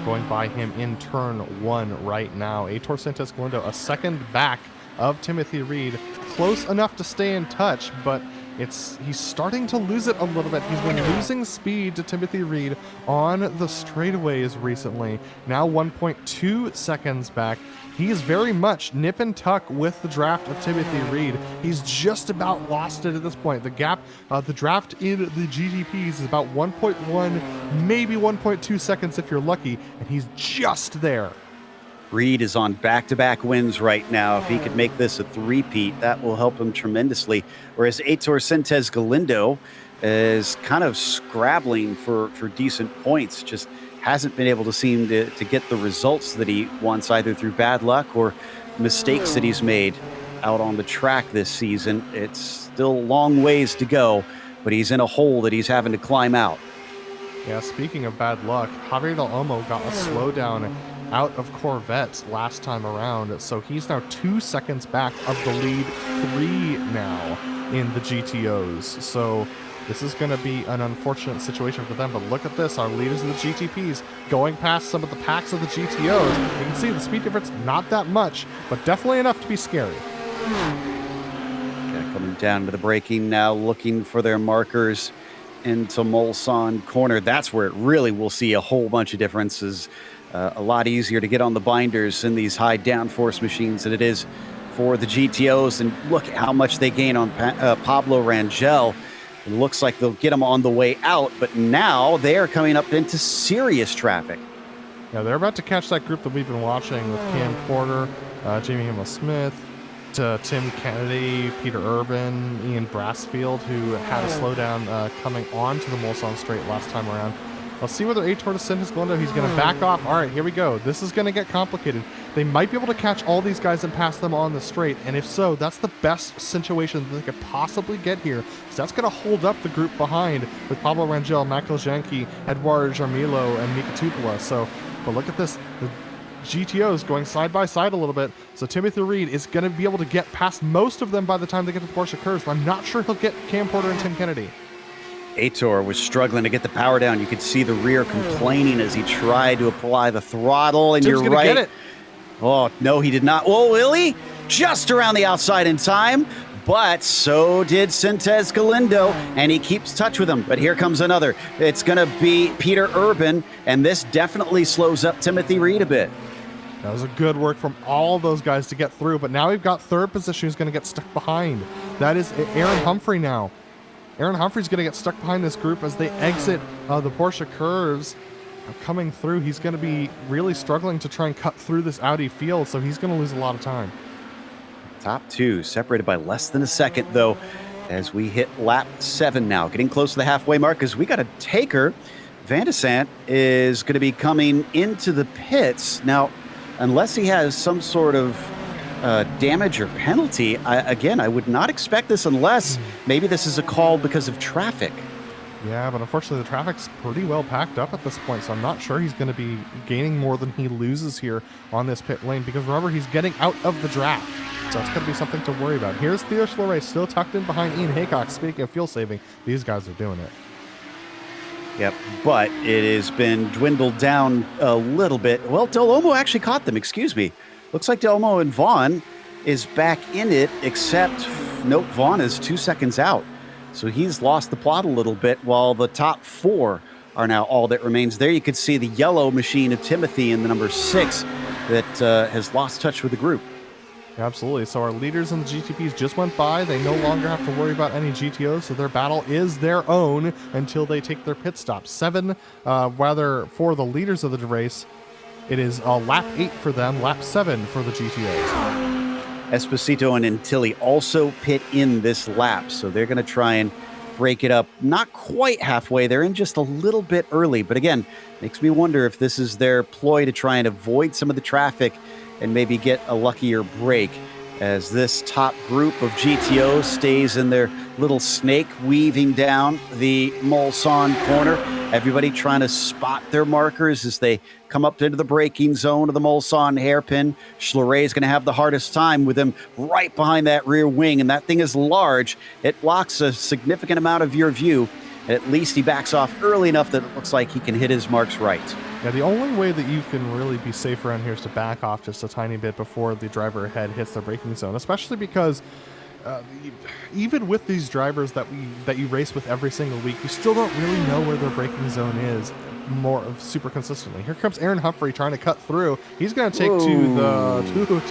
going by him in turn 1 right now. Aitor Sintes Galindo, a second back of Timothy Reed, close enough to stay in touch, but he's starting to lose it a little bit. He's been losing speed to Timothy Reed on the straightaways recently. Now 1.2 seconds back. He is very much nip and tuck with the draft of Timothy Reed. He's just about lost it at this point. The gap, the draft in the GTPs is about 1.1, maybe 1.2 seconds if you're lucky, and he's just there. Reed is on back-to-back wins right now. If he could make this a three-peat, that will help him tremendously. Whereas Aitor Sintes Galindo is kind of scrabbling for decent points, just hasn't been able to seem to get the results that he wants, either through bad luck or mistakes that he's made out on the track this season. It's still a long ways to go, but he's in a hole that he's having to climb out. Yeah, speaking of bad luck, Javier Del Olmo got a slowdown out of Corvettes last time around, so he's now 2 seconds back of the lead 3 now in the GTOs. So this is going to be an unfortunate situation for them, but look at this. Our leaders of the GTPs going past some of the packs of the GTOs. You can see the speed difference, not that much, but definitely enough to be scary. Yeah, coming down to the braking now, looking for their markers into Mulsanne corner. That's where it really will see a whole bunch of differences. A lot easier to get on the binders in these high downforce machines than it is for the GTOs. And look at how much they gain on Pablo Rangel. It looks like they'll get them on the way out, but now they are coming up into serious traffic. Yeah, they're about to catch that group that we've been watching with Cam Porter, Jamie Himmel-Smith, Tim Kennedy, Peter Urban, Ian Brassfield, who had a slowdown coming onto the Mulsanne straight last time around. Let's see whether Aitor Sintes Galindo, he's going to back off. All right, here we go. This is going to get complicated. They might be able to catch all these guys and pass them on the straight, and if so, that's the best situation that they could possibly get here. So that's going to hold up the group behind with Pablo Rangel, Michael Janke, Eduardo Jarmilo, and Mika Tupola. So, but look at this. The GTOs going side by side a little bit. So Timothy Reed is going to be able to get past most of them by the time they get to the Porsche curves, but I'm not sure he'll get Cam Porter and Tim Kennedy. Aitor was struggling to get the power down. You could see the rear complaining as he tried to apply the throttle, and Tim's you're right. Get it. Oh, no, he did not. Oh, will he? Just around the outside in time, but so did Sintes Galindo, and he keeps touch with him. But here comes another. It's going to be Peter Urban, and this definitely slows up Timothy Reed a bit. That was a good work from all those guys to get through, but now we've got third position who's going to get stuck behind. That is Aaron Humphrey now. Aaron Humphrey's going to get stuck behind this group as they exit the Porsche curves. Coming through, he's going to be really struggling to try and cut through this Audi field, so he's going to lose a lot of time. Top two separated by less than a second, though, as we hit lap 7 now. Getting close to the halfway mark because we got a taker. Van de Sant is going to be coming into the pits. Now, unless he has some sort of damage or penalty, I would not expect this unless maybe this is a call because of traffic. Yeah, but unfortunately the traffic's pretty well packed up at this point, so I'm not sure he's going to be gaining more than he loses here on this pit lane, because remember, he's getting out of the draft, so that's going to be something to worry about. Here's Theo Schlore still tucked in behind Ian Haycock. Speaking of fuel saving, these guys are doing it. Yep, but it has been dwindled down a little bit. Well, Del Olmo actually caught them, excuse me. Looks like Del Olmo and Vaughn is back in it, except, nope, Vaughn is 2 seconds out. So he's lost the plot a little bit, while the top 4 are now all that remains. There you could see the yellow machine of Timothy in the number 6 that has lost touch with the group. Absolutely. So our leaders in the GTPs just went by. They no longer have to worry about any GTOs, so their battle is their own until they take their pit stop. 7, rather, for the leaders of the race. It is lap 8 for them, lap 7 for the GTOs. Esposito and Antilli also pit in this lap, so they're going to try and break it up. Not quite halfway. They're in just a little bit early, but again, makes me wonder if this is their ploy to try and avoid some of the traffic and maybe get a luckier break, as this top group of GTOs stays in their little snake weaving down the Mulsanne corner. Everybody trying to spot their markers as they come up into the braking zone of the Mulsanne hairpin. Schleret is going to have the hardest time with him right behind that rear wing, and that thing is large. It blocks a significant amount of your view. At least he backs off early enough that it looks like he can hit his marks right. Yeah, the only way that you can really be safe around here is to back off just a tiny bit before the driver ahead hits the braking zone, especially because even with these drivers that you race with every single week, you still don't really know where their braking zone is super consistently. Here comes Aaron Humphrey trying to cut through. He's going to take to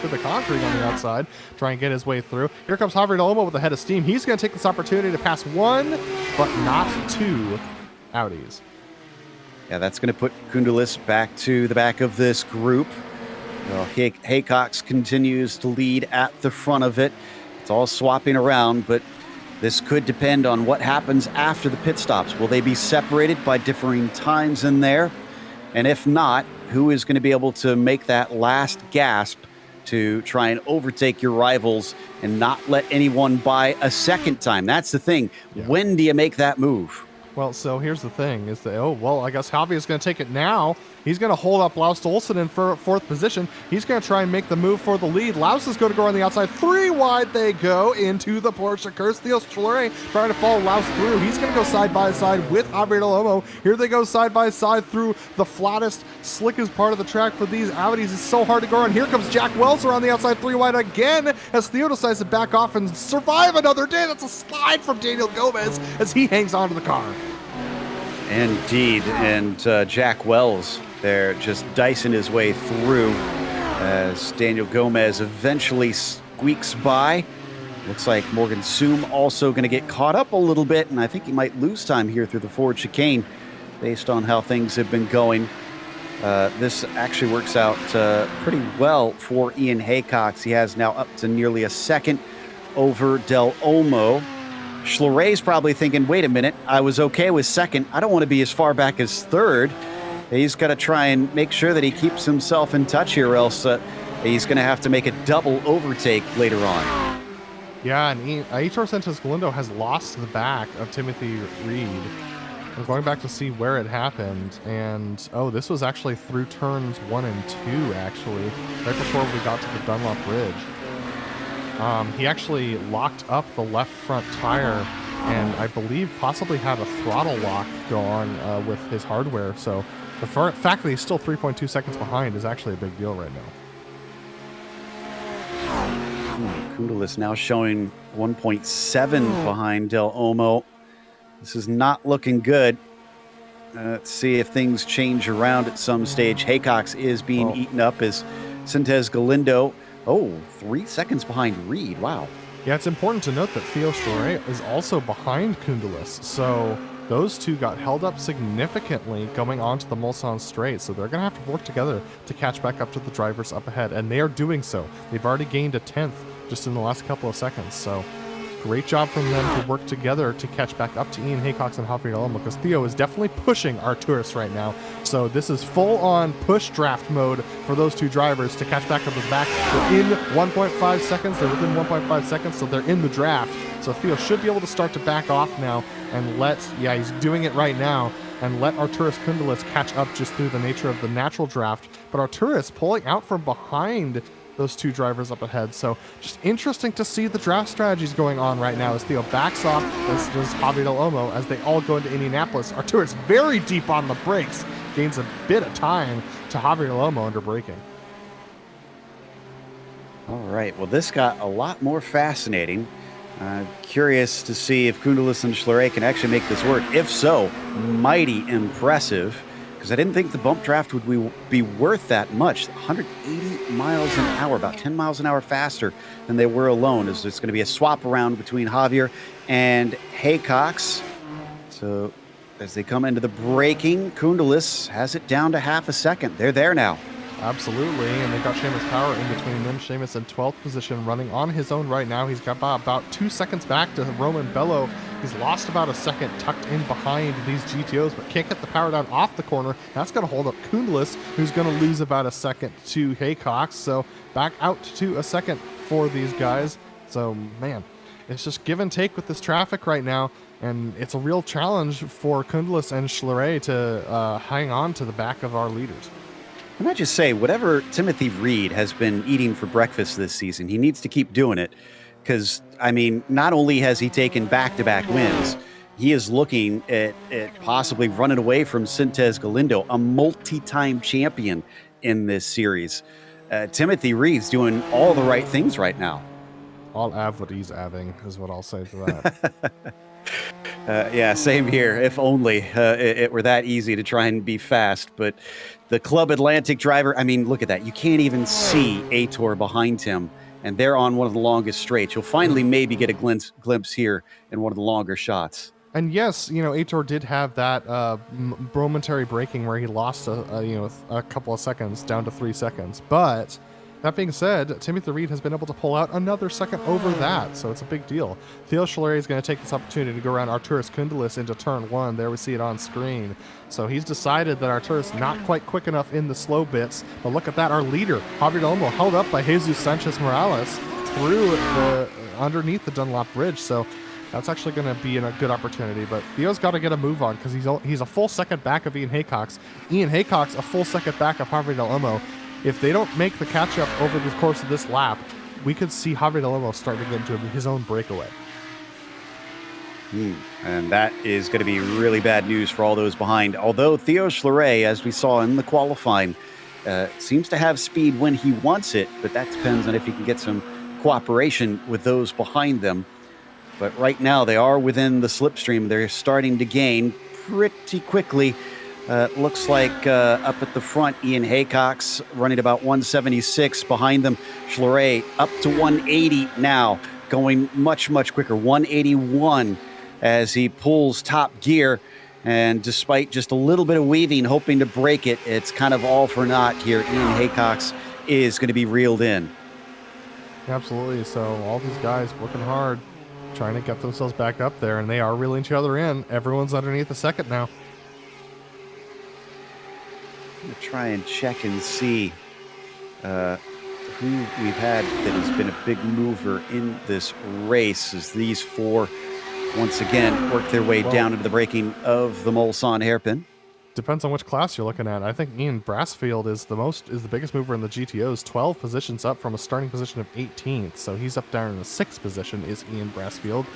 the concrete on the outside, try and get his way through. Here comes Javier Deloma with a head of steam. He's going to take this opportunity to pass one, but not two Audis. Yeah, that's going to put Koundulis back to the back of this group. Well, Haycox continues to lead at the front of it. It's all swapping around, but this could depend on what happens after the pit stops. Will they be separated by differing times in there? And if not, who is going to be able to make that last gasp to try and overtake your rivals and not let anyone by a second time? That's the thing. Yeah. When do you make that move? Well, so here's the thing, is that, I guess Javi is going to take it now. He's going to hold up Laus Olsen in fourth position. He's going to try and make the move for the lead. Laus is going to go on the outside. 3 wide they go into the Porsche curse. Theo Schleret trying to follow Laus through. He's going to go side by side with Javier Delomo. Here they go side by side through the flattest, slickest part of the track for these Audis. It's so hard to go on. Here comes Jack Welser on the outside, 3 wide again, as Theo decides to back off and survive another day. That's a slide from Daniel Gomez as he hangs onto the car. Indeed, and Jack Wells there just dicing his way through as Daniel Gomez eventually squeaks by. Looks like Morgan Soom also going to get caught up a little bit, and I think he might lose time here through the forward chicane based on how things have been going. This actually works out pretty well for Ian Haycox. He has now up to nearly a second over Del Olmo. Schleret's probably thinking, wait a minute, I was okay with second. I don't want to be as far back as third. He's got to try and make sure that he keeps himself in touch here, else he's going to have to make a double overtake later on. Yeah, and Aitor Santos Galindo has lost the back of Timothy Reed. I'm going back to see where it happened, and this was actually through turns 1 and 2, actually, right before we got to the Dunlop Bridge. He actually locked up the left front tire and I believe possibly had a throttle lock go on with his hardware. So the fact that he's still 3.2 seconds behind is actually a big deal right now. Koundulis now showing 1.7 behind Del Olmo. This is not looking good. Let's see if things change around at some stage. Haycox is being eaten up as Santos Galindo 3 seconds behind Reed. Wow. Yeah, it's important to note that Theo Schleret is also behind Koundulis. So those two got held up significantly going onto the Mulsanne straight. So they're going to have to work together to catch back up to the drivers up ahead. And they are doing so. They've already gained a 10th just in the last couple of seconds. So great job from them to work together to catch back up to Ian Haycox and Javier Deloma, because Theo is definitely pushing Arturis right now. So this is full-on push draft mode for those two drivers to catch back up the back. They're in 1.5 seconds. They're within 1.5 seconds, so they're in the draft. So Theo should be able to start to back off now and he's doing it right now, and let Arturis Koundulis catch up just through the nature of the natural draft. But Arturis pulling out from behind those two drivers up ahead. So just interesting to see the draft strategies going on right now as Theo backs off, as does Javier Del Olmo, as they all go into Indianapolis. Arturis very deep on the brakes, gains a bit of time to Javier Del Olmo under braking. All right, well, this got a lot more fascinating. Curious to see if Koundulis and Schleret can actually make this work. If so, mighty impressive, because I didn't think the bump draft would be worth that much. 180 miles an hour, about 10 miles an hour faster than they were alone. As it's going to be a swap around between Javier and Haycox. So as they come into the braking, Koundulis has it down to half a second. They're there now. Absolutely, and they've got Seamus Power in between them. Seamus in 12th position, running on his own right now. He's got about 2 seconds back to Roman Bello. He's lost about a second tucked in behind these GTOs, but can't get the power down off the corner. That's going to hold up Koundulis, who's going to lose about a second to Haycox. So back out to a second for these guys. So, man, it's just give and take with this traffic right now. And it's a real challenge for Kundlis and Schleret to hang on to the back of our leaders. Can I just say, whatever Timothy Reed has been eating for breakfast this season, he needs to keep doing it. Because, I mean, not only has he taken back-to-back wins, he is looking at possibly running away from Sintez Galindo, a multi-time champion in this series. Timothy Reed's doing all the right things right now. I'll have what he's having, is what I'll say to that. Yeah, same here. If only it were that easy to try and be fast. But the Club Atlantic driver, I mean, look at that. You can't even see Aitor behind him. And they're on one of the longest straights. You'll finally maybe get a glimpse here in one of the longer shots. And yes, Aitor did have that momentary braking where he lost a couple of seconds down to 3 seconds. But that being said, Timothy Reed has been able to pull out another second over that, so it's a big deal. Theo Schleret is going to take this opportunity to go around Arturas Kundlis into turn 1. There we see it on screen. So he's decided that Arturas not quite quick enough in the slow bits. But look at that, our leader, Javier Olmo, held up by Jesus Sanchez Morales through underneath the Dunlop Bridge. So that's actually going to be a good opportunity. But Theo's got to get a move on because he's a full second back of Ian Haycox. Ian Haycox a full second back of Javier Olmo. If they don't make the catch-up over the course of this lap, we could see Javier Olmo start to get into his own breakaway. And that is going to be really bad news for all those behind. Although Theo Schleret, as we saw in the qualifying, seems to have speed when he wants it, but that depends on if he can get some cooperation with those behind them. But right now, they are within the slipstream. They're starting to gain pretty quickly. Looks like up at the front, Ian Haycox running about 176. Behind them, Schleret up to 180 now, going much, much quicker. 181 as he pulls top gear. And despite just a little bit of weaving, hoping to break it, it's kind of all for naught here. Ian Haycox is going to be reeled in. Absolutely. So all these guys working hard, trying to get themselves back up there, and they are reeling each other in. Everyone's underneath the second now. I'm going to try and check and see who we've had that has been a big mover in this race as these four once again work their way down into the braking of the Mulsanne hairpin. Depends on which class you're looking at. I think Ian Brassfield is the biggest mover in the GTOs, 12 positions up from a starting position of 18th. So he's up down in the 6th position is Ian Brassfield.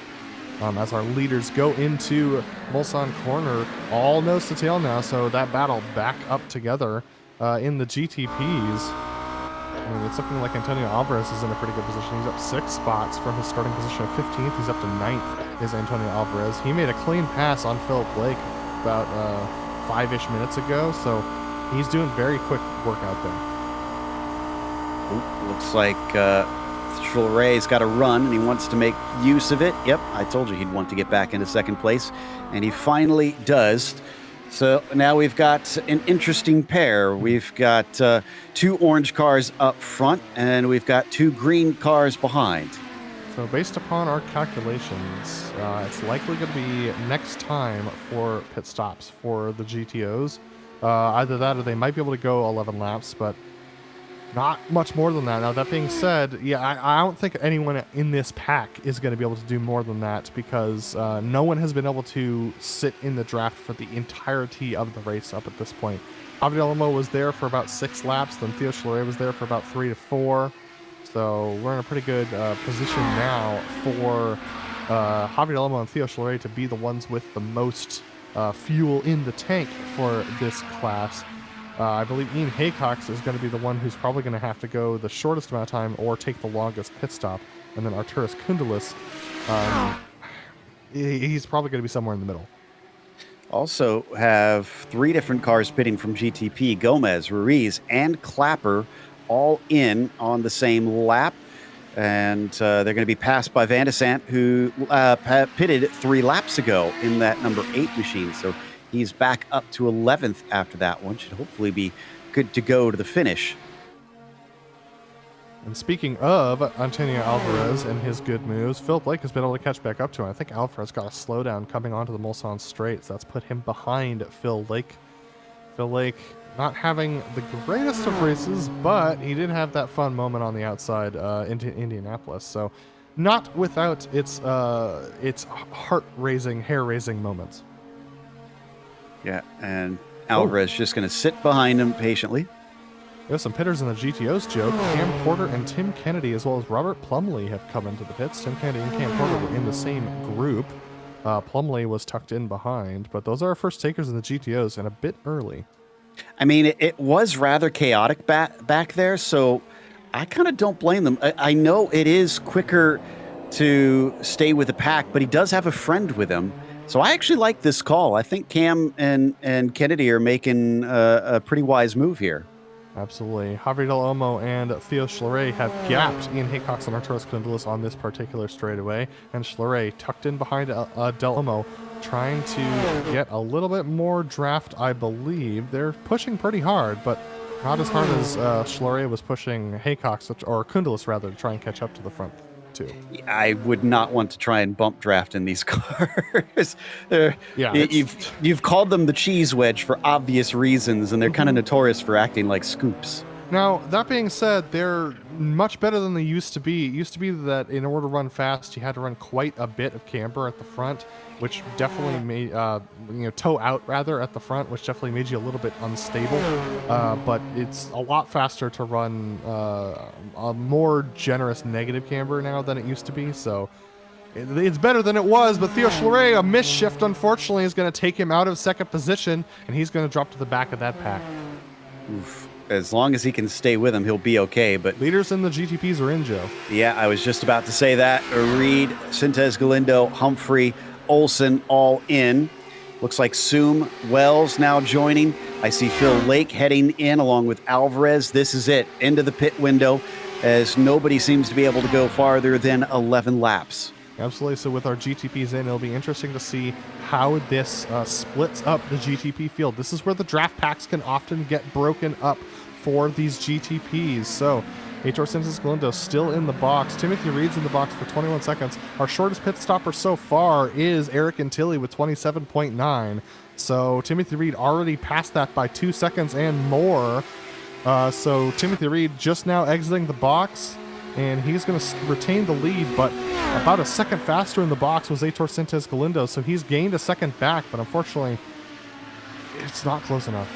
As our leaders go into Mulsanne corner, all nose to tail now, so that battle back up together in the GTPs. I mean, it's looking like Antonio Alvarez is in a pretty good position. He's up 6 spots from his starting position of 15th. He's up to 9th is Antonio Alvarez. He made a clean pass on Philip Blake about 5-ish minutes ago, so he's doing very quick work out there. Ooh, looks like Schulleray's got a run, and he wants to make use of it. Yep, I told you he'd want to get back into second place, and he finally does. So now we've got an interesting pair. We've got 2 orange cars up front, and we've got 2 green cars behind. So based upon our calculations, it's likely going to be next time for pit stops for the GTOs. Either that or they might be able to go 11 laps, but not much more than that. Now, that being said, yeah, I don't think anyone in this pack is going to be able to do more than that because no one has been able to sit in the draft for the entirety of the race up at this point. Javier Olmo was there for about 6 laps, then Theo Schleret was there for about 3 to 4. So we're in a pretty good position now for Javier Olmo and Theo Schleret to be the ones with the most fuel in the tank for this class. I believe Ian Haycox is going to be the one who's probably going to have to go the shortest amount of time or take the longest pit stop. And then Arturas Kundlis, he's probably going to be somewhere in the middle. Also have 3 different cars pitting from GTP, Gomez, Ruiz, and Clapper, all in on the same lap. And they're going to be passed by Van de Sant, who pitted 3 laps ago in that number 8 machine. So he's back up to 11th after that one. Should hopefully be good to go to the finish. And speaking of Antonio Alvarez and his good moves, Philip Blake has been able to catch back up to him. I think Alvarez got a slowdown coming onto the Mulsanne straight, so that's put him behind Phil Lake. Phil Lake not having the greatest of races, but he did have that fun moment on the outside into Indianapolis. So not without its heart-raising, hair-raising moments. Yeah, and Alvarez just going to sit behind him patiently. There's some pitters in the GTOs, Joe. Cam Porter and Tim Kennedy, as well as Robert Plumley, have come into the pits. Tim Kennedy and Cam Porter were in the same group. Plumley was tucked in behind, but those are our first takers in the GTOs, and a bit early. I mean, it was rather chaotic back there, so I kind of don't blame them. I know it is quicker to stay with the pack, but he does have a friend with him. So I actually like this call. I think Cam and Kennedy are making a pretty wise move here. Absolutely. Javier Del Olmo and Theo Schleret have gapped Ian Haycox and Arturas Cundulis on this particular straightaway, and Schleret tucked in behind Del Olmo, trying to get a little bit more draft, I believe. They're pushing pretty hard, but not as hard as Schleret was pushing Haycox, or Cundulis rather, to try and catch up to the front two. I would not want to try and bump draft in these cars. You've called them the cheese wedge for obvious reasons, and they're kind of notorious for acting like scoops. Now, that being said, they're much better than they used to be. It used to be that in order to run fast, you had to run quite a bit of camber at the front, which definitely made, toe out rather at the front, which definitely made you a little bit unstable. But it's a lot faster to run a more generous negative camber now than it used to be. So it's better than it was, but Theo Schleret, a missed shift, unfortunately, is going to take him out of second position, and he's going to drop to the back of that pack. Oof. As long as he can stay with him, he'll be okay. But leaders in the GTPs are in, Joe. Yeah, I was just about to say that. Reed, Sintez Galindo, Humphrey, Olsen all in. Looks like Soom, Wells now joining. I see Phil Lake heading in along with Alvarez. This is it. Into the pit window, as nobody seems to be able to go farther than 11 laps. Absolutely. So with our GTPs in, it'll be interesting to see how this splits up the GTP field. This is where the draft packs can often get broken up for these GTPs. So Heitor Sintez Galindo still in the box. Timothy Reed's in the box for 21 seconds. Our shortest pit stopper so far is Eric Antilli with 27.9. So Timothy Reed already passed that by 2 seconds and more. So Timothy Reed just now exiting the box, and he's going to retain the lead, but about a second faster in the box was Heitor Sintez Galindo, so he's gained a second back, but unfortunately, it's not close enough.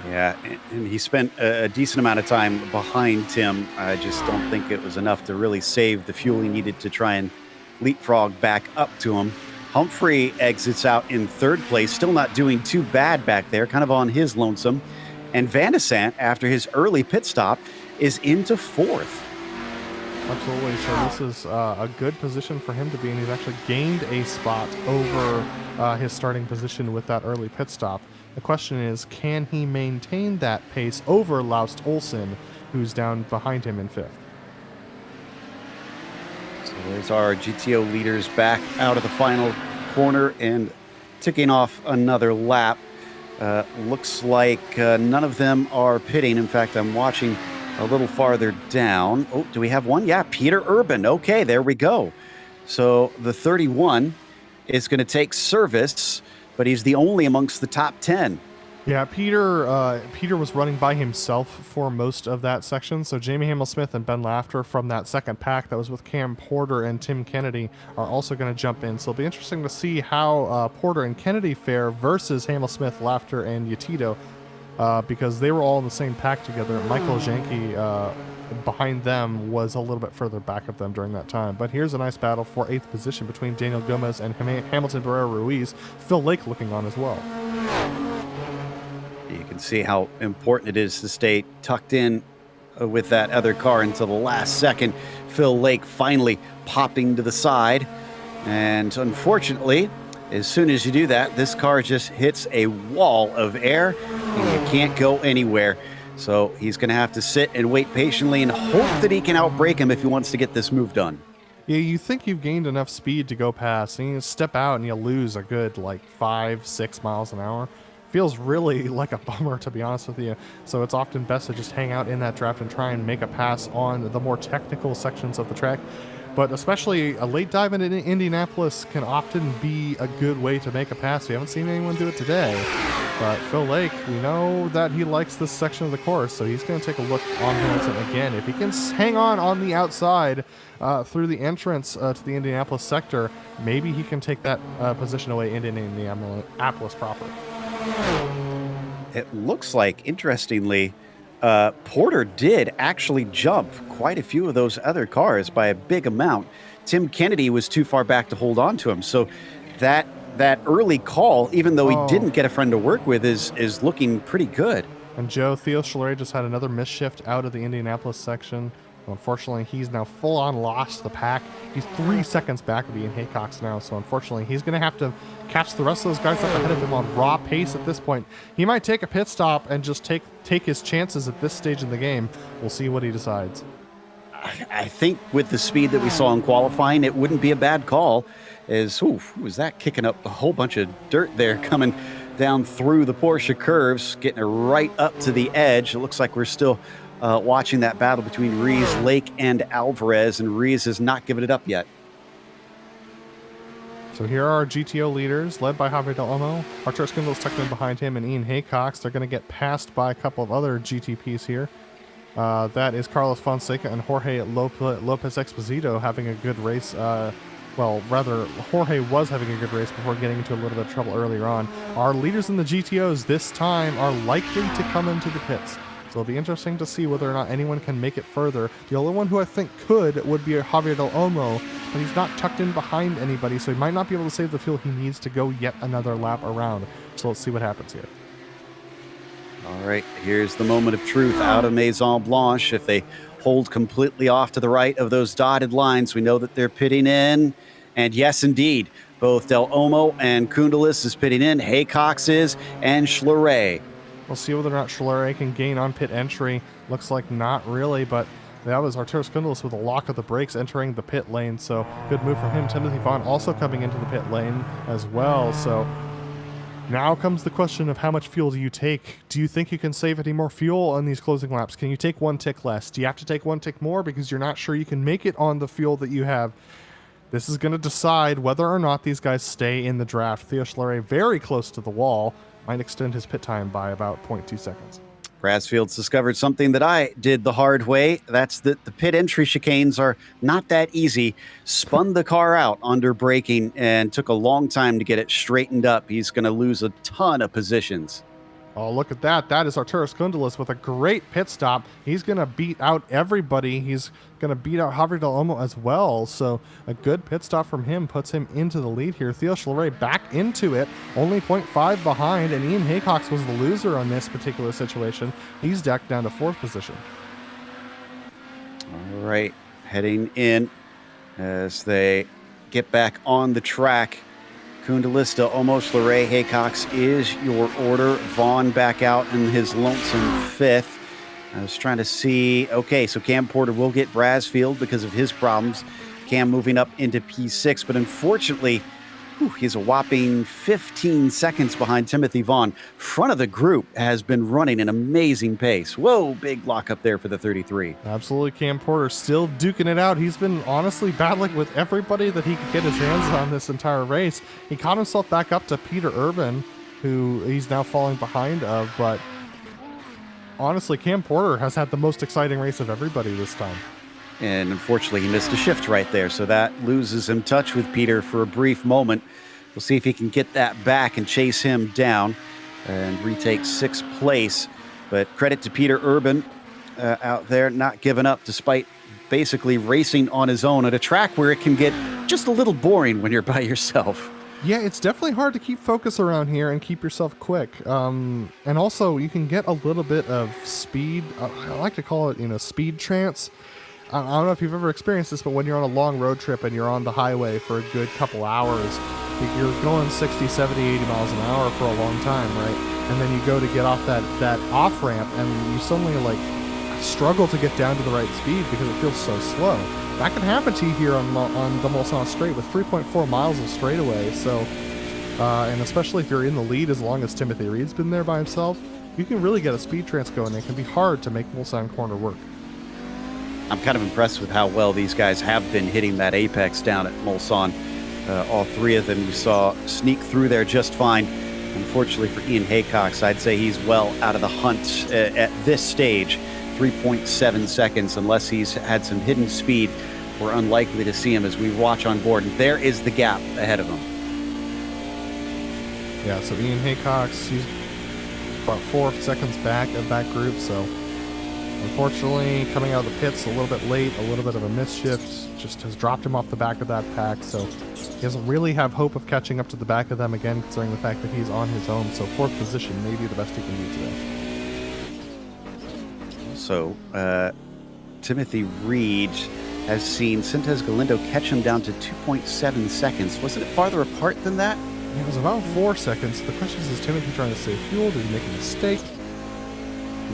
Yeah, and he spent a decent amount of time behind Tim. I just don't think it was enough to really save the fuel he needed to try and leapfrog back up to him. Humphrey exits out in third place, still not doing too bad back there, kind of on his lonesome. And Van de Sant, after his early pit stop, is into fourth. Absolutely. So this is a good position for him to be in. He's actually gained a spot over his starting position with that early pit stop. The question is, can he maintain that pace over Laust Olsen, who's down behind him in fifth? So there's our GTO leaders back out of the final corner and ticking off another lap. Looks like none of them are pitting. In fact, I'm watching a little farther down. Oh, do we have one? Yeah, Peter Urban. Okay, there we go. So the 31 is going to take service, but he's the only amongst the top 10. Yeah, Peter was running by himself for most of that section. So Jamie Hamill-Smith and Ben Lafter from that second pack that was with Cam Porter and Tim Kennedy are also going to jump in. So it'll be interesting to see how Porter and Kennedy fare versus Hamill-Smith, Lafter, and Yatito. Because they were all in the same pack together. Michael Janke behind them was a little bit further back of them during that time. But here's a nice battle for 8th position between Daniel Gomez and Hamilton Barrera Ruiz. Phil Lake looking on as well. You can see how important it is to stay tucked in with that other car until the last second. Phil Lake finally popping to the side. And unfortunately, as soon as you do that, this car just hits a wall of air and you can't go anywhere. So he's going to have to sit and wait patiently and hope that he can outbrake him if he wants to get this move done. Yeah, you think you've gained enough speed to go past, and you step out and you lose a good 5-6 miles an hour. Feels really like a bummer, to be honest with you. So it's often best to just hang out in that draft and try and make a pass on the more technical sections of the track. But especially a late dive into Indianapolis can often be a good way to make a pass. We haven't seen anyone do it today. But Phil Lake, we know that he likes this section of the course, so he's going to take a look on Hamilton again. If he can hang on the outside through the entrance to the Indianapolis sector, maybe he can take that position away into Indianapolis proper. It looks like, interestingly, Porter did actually jump quite a few of those other cars by a big amount. Tim Kennedy was too far back to hold on to him. So that early call, even though he didn't get a friend to work with, is looking pretty good. And Theo Schleray just had another misshift out of the Indianapolis section. Unfortunately, he's now full-on lost the pack. He's 3 seconds back of Ian Haycox now, so unfortunately, he's going to have to catch the rest of those guys up ahead of him on raw pace at this point. He might take a pit stop and just take his chances at this stage in the game. We'll see what he decides. I think with the speed that we saw in qualifying, it wouldn't be a bad call. Was that kicking up a whole bunch of dirt there coming down through the Porsche curves, getting it right up to the edge. It looks like we're still watching that battle between Rees, Lake, and Alvarez, and Rees has not given it up yet. So here are our GTO leaders, led by Javier Del Olmo. Arturo Skindle's tucked in behind him, and Ian Haycox. They're going to get passed by a couple of other GTPs here. That is Carlos Fonseca and Jorge Lopez Exposito having a good race. Jorge was having a good race before getting into a little bit of trouble earlier on. Our leaders in the GTOs this time are likely to come into the pits. So it'll be interesting to see whether or not anyone can make it further. The only one who I think could would be Javier Del Olmo, but he's not tucked in behind anybody, so he might not be able to save the fuel he needs to go yet another lap around. So let's see what happens here. All right, here's the moment of truth out of Maison Blanche. If they hold completely off to the right of those dotted lines, we know that they're pitting in. And yes, indeed, both Del Olmo and Koundelis is pitting in, Haycox is, and Schleray. We'll see whether or not Schleray can gain on pit entry. Looks like not really, but that was Arturas Koundelis with a lock of the brakes entering the pit lane, so good move from him. Timothy Vaughn also coming into the pit lane as well, so now comes the question of how much fuel do you take? Do you think you can save any more fuel on these closing laps? Can you take 1 tick less? Do you have to take 1 tick more because you're not sure you can make it on the fuel that you have? This is going to decide whether or not these guys stay in the draft. Theo Schleray very close to the wall. Might extend his pit time by about 0.2 seconds. Brasfield's discovered something that I did the hard way. That's that the pit entry chicanes are not that easy. Spun the car out under braking and took a long time to get it straightened up. He's going to lose a ton of positions. Oh, look at that. That is Arturas Koundelis with a great pit stop. He's going to beat out everybody. He's going to beat out Javier Del Olmo as well. So a good pit stop from him puts him into the lead here. Theo Schleray back into it, only 0.5 behind, and Ian Haycox was the loser on this particular situation. He's decked down to 4th position. All right, heading in as they get back on the track. Koundelis, Del Olmo, Schleray, Haycox is your order. Vaughn back out in his lonesome 5th. I was trying to see. Okay, so Cam Porter will get Brasfield because of his problems. Cam moving up into P6, but unfortunately, he's a whopping 15 seconds behind Timothy Vaughn. Front of the group has been running an amazing pace. Whoa, big lock up there for the 33. Absolutely, Cam Porter still duking it out. He's been honestly battling with everybody that he could get his hands on this entire race. He caught himself back up to Peter Urban, who he's now falling behind of, but honestly, Cam Porter has had the most exciting race of everybody this time. And unfortunately, he missed a shift right there, so that loses him touch with Peter for a brief moment. We'll see if he can get that back and chase him down and retake 6th place. But credit to Peter Urban out there, not giving up despite basically racing on his own at a track where it can get just a little boring when you're by yourself. Yeah, it's definitely hard to keep focus around here and keep yourself quick. And also, you can get a little bit of speed. I like to call it, speed trance. I don't know if you've ever experienced this, but when you're on a long road trip and you're on the highway for a good couple hours, you're going 60, 70, 80 miles an hour for a long time, right? And then you go to get off that off-ramp and you suddenly struggle to get down to the right speed because it feels so slow. That can happen to you here on the Mulsanne Straight with 3.4 miles of straightaway. So, and especially if you're in the lead as long as Timothy Reed's been there by himself, you can really get a speed trance going. It can be hard to make Mulsanne Corner work. I'm kind of impressed with how well these guys have been hitting that apex down at Mulsanne. All 3 of them you saw sneak through there just fine. Unfortunately for Ian Haycox, I'd say he's well out of the hunt at this stage. 3.7 seconds, unless he's had some hidden speed. We're unlikely to see him as we watch on board. And there is the gap ahead of him. Yeah, so Ian Haycox, he's about 4 seconds back of that group, so unfortunately coming out of the pits a little bit late, a little bit of a misshift, just has dropped him off the back of that pack, so he doesn't really have hope of catching up to the back of them again, considering the fact that he's on his own, so 4th position may be the best he can do today. So, Timothy Reed has seen Sintez Galindo catch him down to 2.7 seconds. Wasn't it farther apart than that? It was about 4 seconds. The question is Timothy trying to save fuel? Did he make a mistake?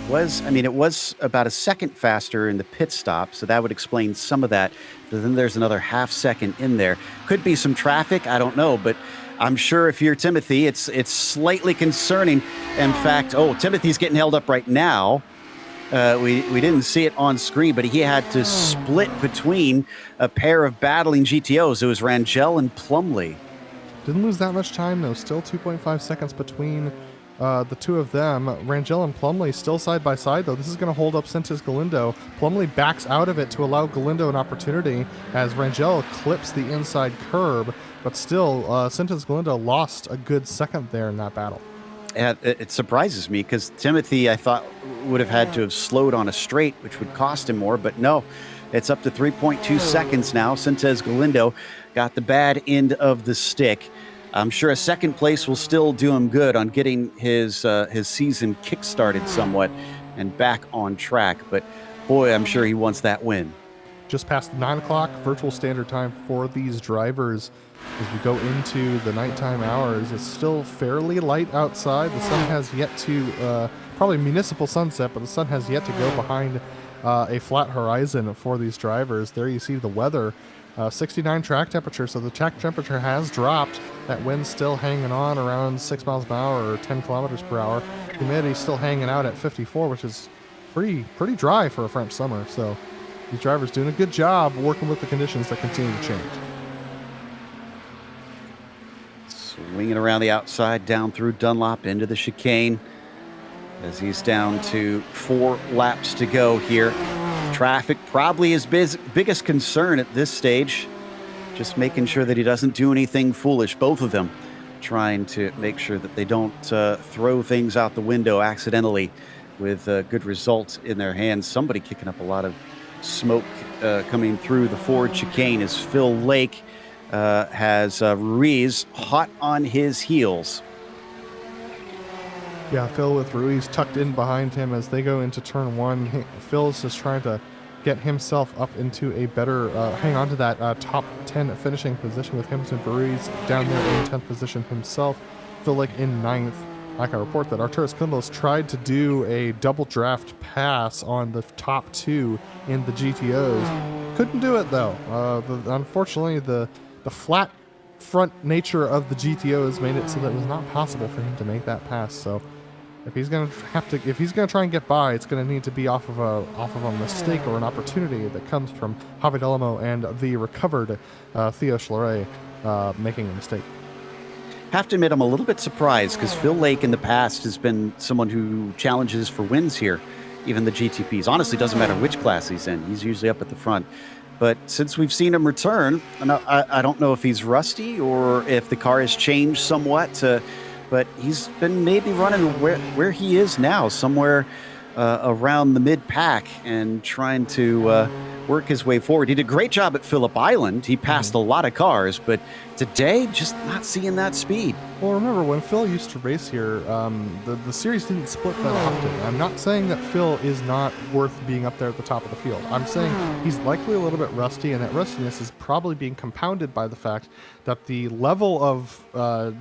It was about a second faster in the pit stop, so that would explain some of that. But then there's another half second in there. Could be some traffic, I don't know, but I'm sure if you're Timothy, it's slightly concerning. In fact, Timothy's getting held up right now. We didn't see it on screen, but he had to split between a pair of battling GTOs. It was Rangel and Plumley. Didn't lose that much time, though. Still 2.5 seconds between the two of them. Rangel and Plumley still side by side, though. This is going to hold up Sintez Galindo. Plumley backs out of it to allow Galindo an opportunity as Rangel clips the inside curb, but still, Sintez Galindo lost a good second there in that battle. It surprises me because Timothy, I thought, would have had to have slowed on a straight, which would cost him more, but no. It's up to 3.2 seconds now. Sintez Galindo got the bad end of the stick. I'm sure a second place will still do him good on getting his season kick-started somewhat and back on track. But boy, I'm sure he wants that win. Just past 9 o'clock virtual standard time for these drivers as we go into the nighttime hours. It's still fairly light outside. The sun has yet to, probably municipal sunset, but the sun has yet to go behind a flat horizon for these drivers. There you see the weather. 69 track temperature, so the track temperature has dropped. That wind's still hanging on around 6 miles an hour or 10 kilometers per hour. Humidity's still hanging out at 54, which is pretty dry for a French summer. So these drivers doing a good job working with the conditions that continue to change. Swinging around the outside, down through Dunlop into the chicane as he's down to 4 laps to go here. Traffic probably his biggest concern at this stage. Just making sure that he doesn't do anything foolish. Both of them trying to make sure that they don't throw things out the window accidentally with a good result in their hands. Somebody kicking up a lot of smoke coming through the Ford chicane as Phil Lake has Ruiz hot on his heels. Yeah, Phil with Ruiz tucked in behind him as they go into turn 1. Phil's just trying to get himself up into a better, hang on to that top 10 finishing position with Hamilton Ruiz down there in 10th position himself. Phil Lake in 9th. I can report that Arturas Kundos tried to do a double draft pass on the top 2 in the GTOs. Couldn't do it though. Unfortunately, the flat front nature of the GTOs made it so that it was not possible for him to make that pass. So if he's gonna try and get by, it's gonna need to be off of a mistake or an opportunity that comes from Javi Delamo and the recovered Theo Schleret making a mistake. Have to admit, I'm a little bit surprised because Phil Lake in the past has been someone who challenges for wins here, even the GTPs. Honestly, doesn't matter which class he's in. He's usually up at the front. But since we've seen him return, I don't know if he's rusty or if the car has changed somewhat, but he's been maybe running where he is now, somewhere around the mid-pack and trying to work his way forward. He did a great job at Phillip Island. He passed a lot of cars, but today, just not seeing that speed. Well, remember, when Phil used to race here, the series didn't split that often. I'm not saying that Phil is not worth being up there at the top of the field. I'm saying he's likely a little bit rusty, and that rustiness is probably being compounded by the fact that the level of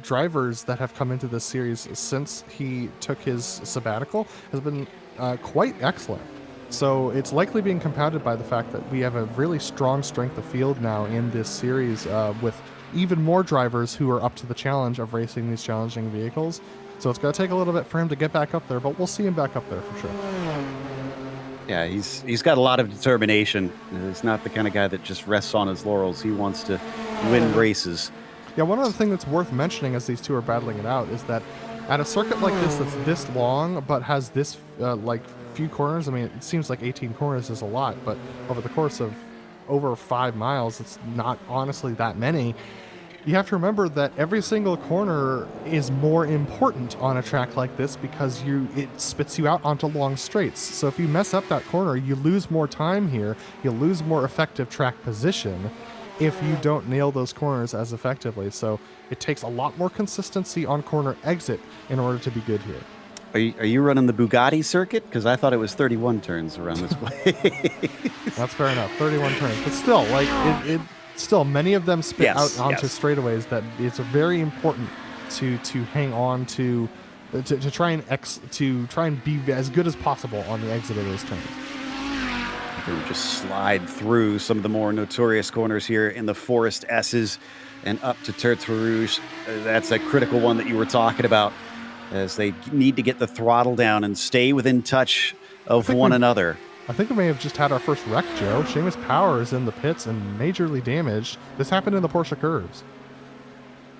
drivers that have come into this series since he took his sabbatical has been quite excellent. So it's likely being compounded by the fact that we have a really strong strength of field now in this series with even more drivers who are up to the challenge of racing these challenging vehicles. So it's going to take a little bit for him to get back up there, but we'll see him back up there for sure. Yeah, he's got a lot of determination. He's not the kind of guy that just rests on his laurels. He wants to win races. Yeah, one other thing that's worth mentioning as these two are battling it out is that At a circuit like this that's this long but has this like few corners, I mean, it seems like 18 corners is a lot, but over the course of over 5 miles, it's not honestly that many. You have to remember that every single corner is more important on a track like this because it spits you out onto long straights. So if you mess up that corner, you lose more time here, you lose more effective track position if you don't nail those corners as effectively. So it takes a lot more consistency on corner exit in order to be good here. Are you running the Bugatti circuit? Because I thought it was 31 turns around this place. That's fair enough, 31 turns. But still, like, still, many of them spit out onto straightaways that it's very important to hang on to try and be as good as possible on the exit of those turns. They would just slide through some of the more notorious corners here in the Forest S's and up to Tertre Rouge. That's a critical one that you were talking about, as they need to get the throttle down and stay within touch of one another. I think we may have just had our first wreck, Joe. Seamus Power is in the pits and majorly damaged. This happened in the Porsche curves.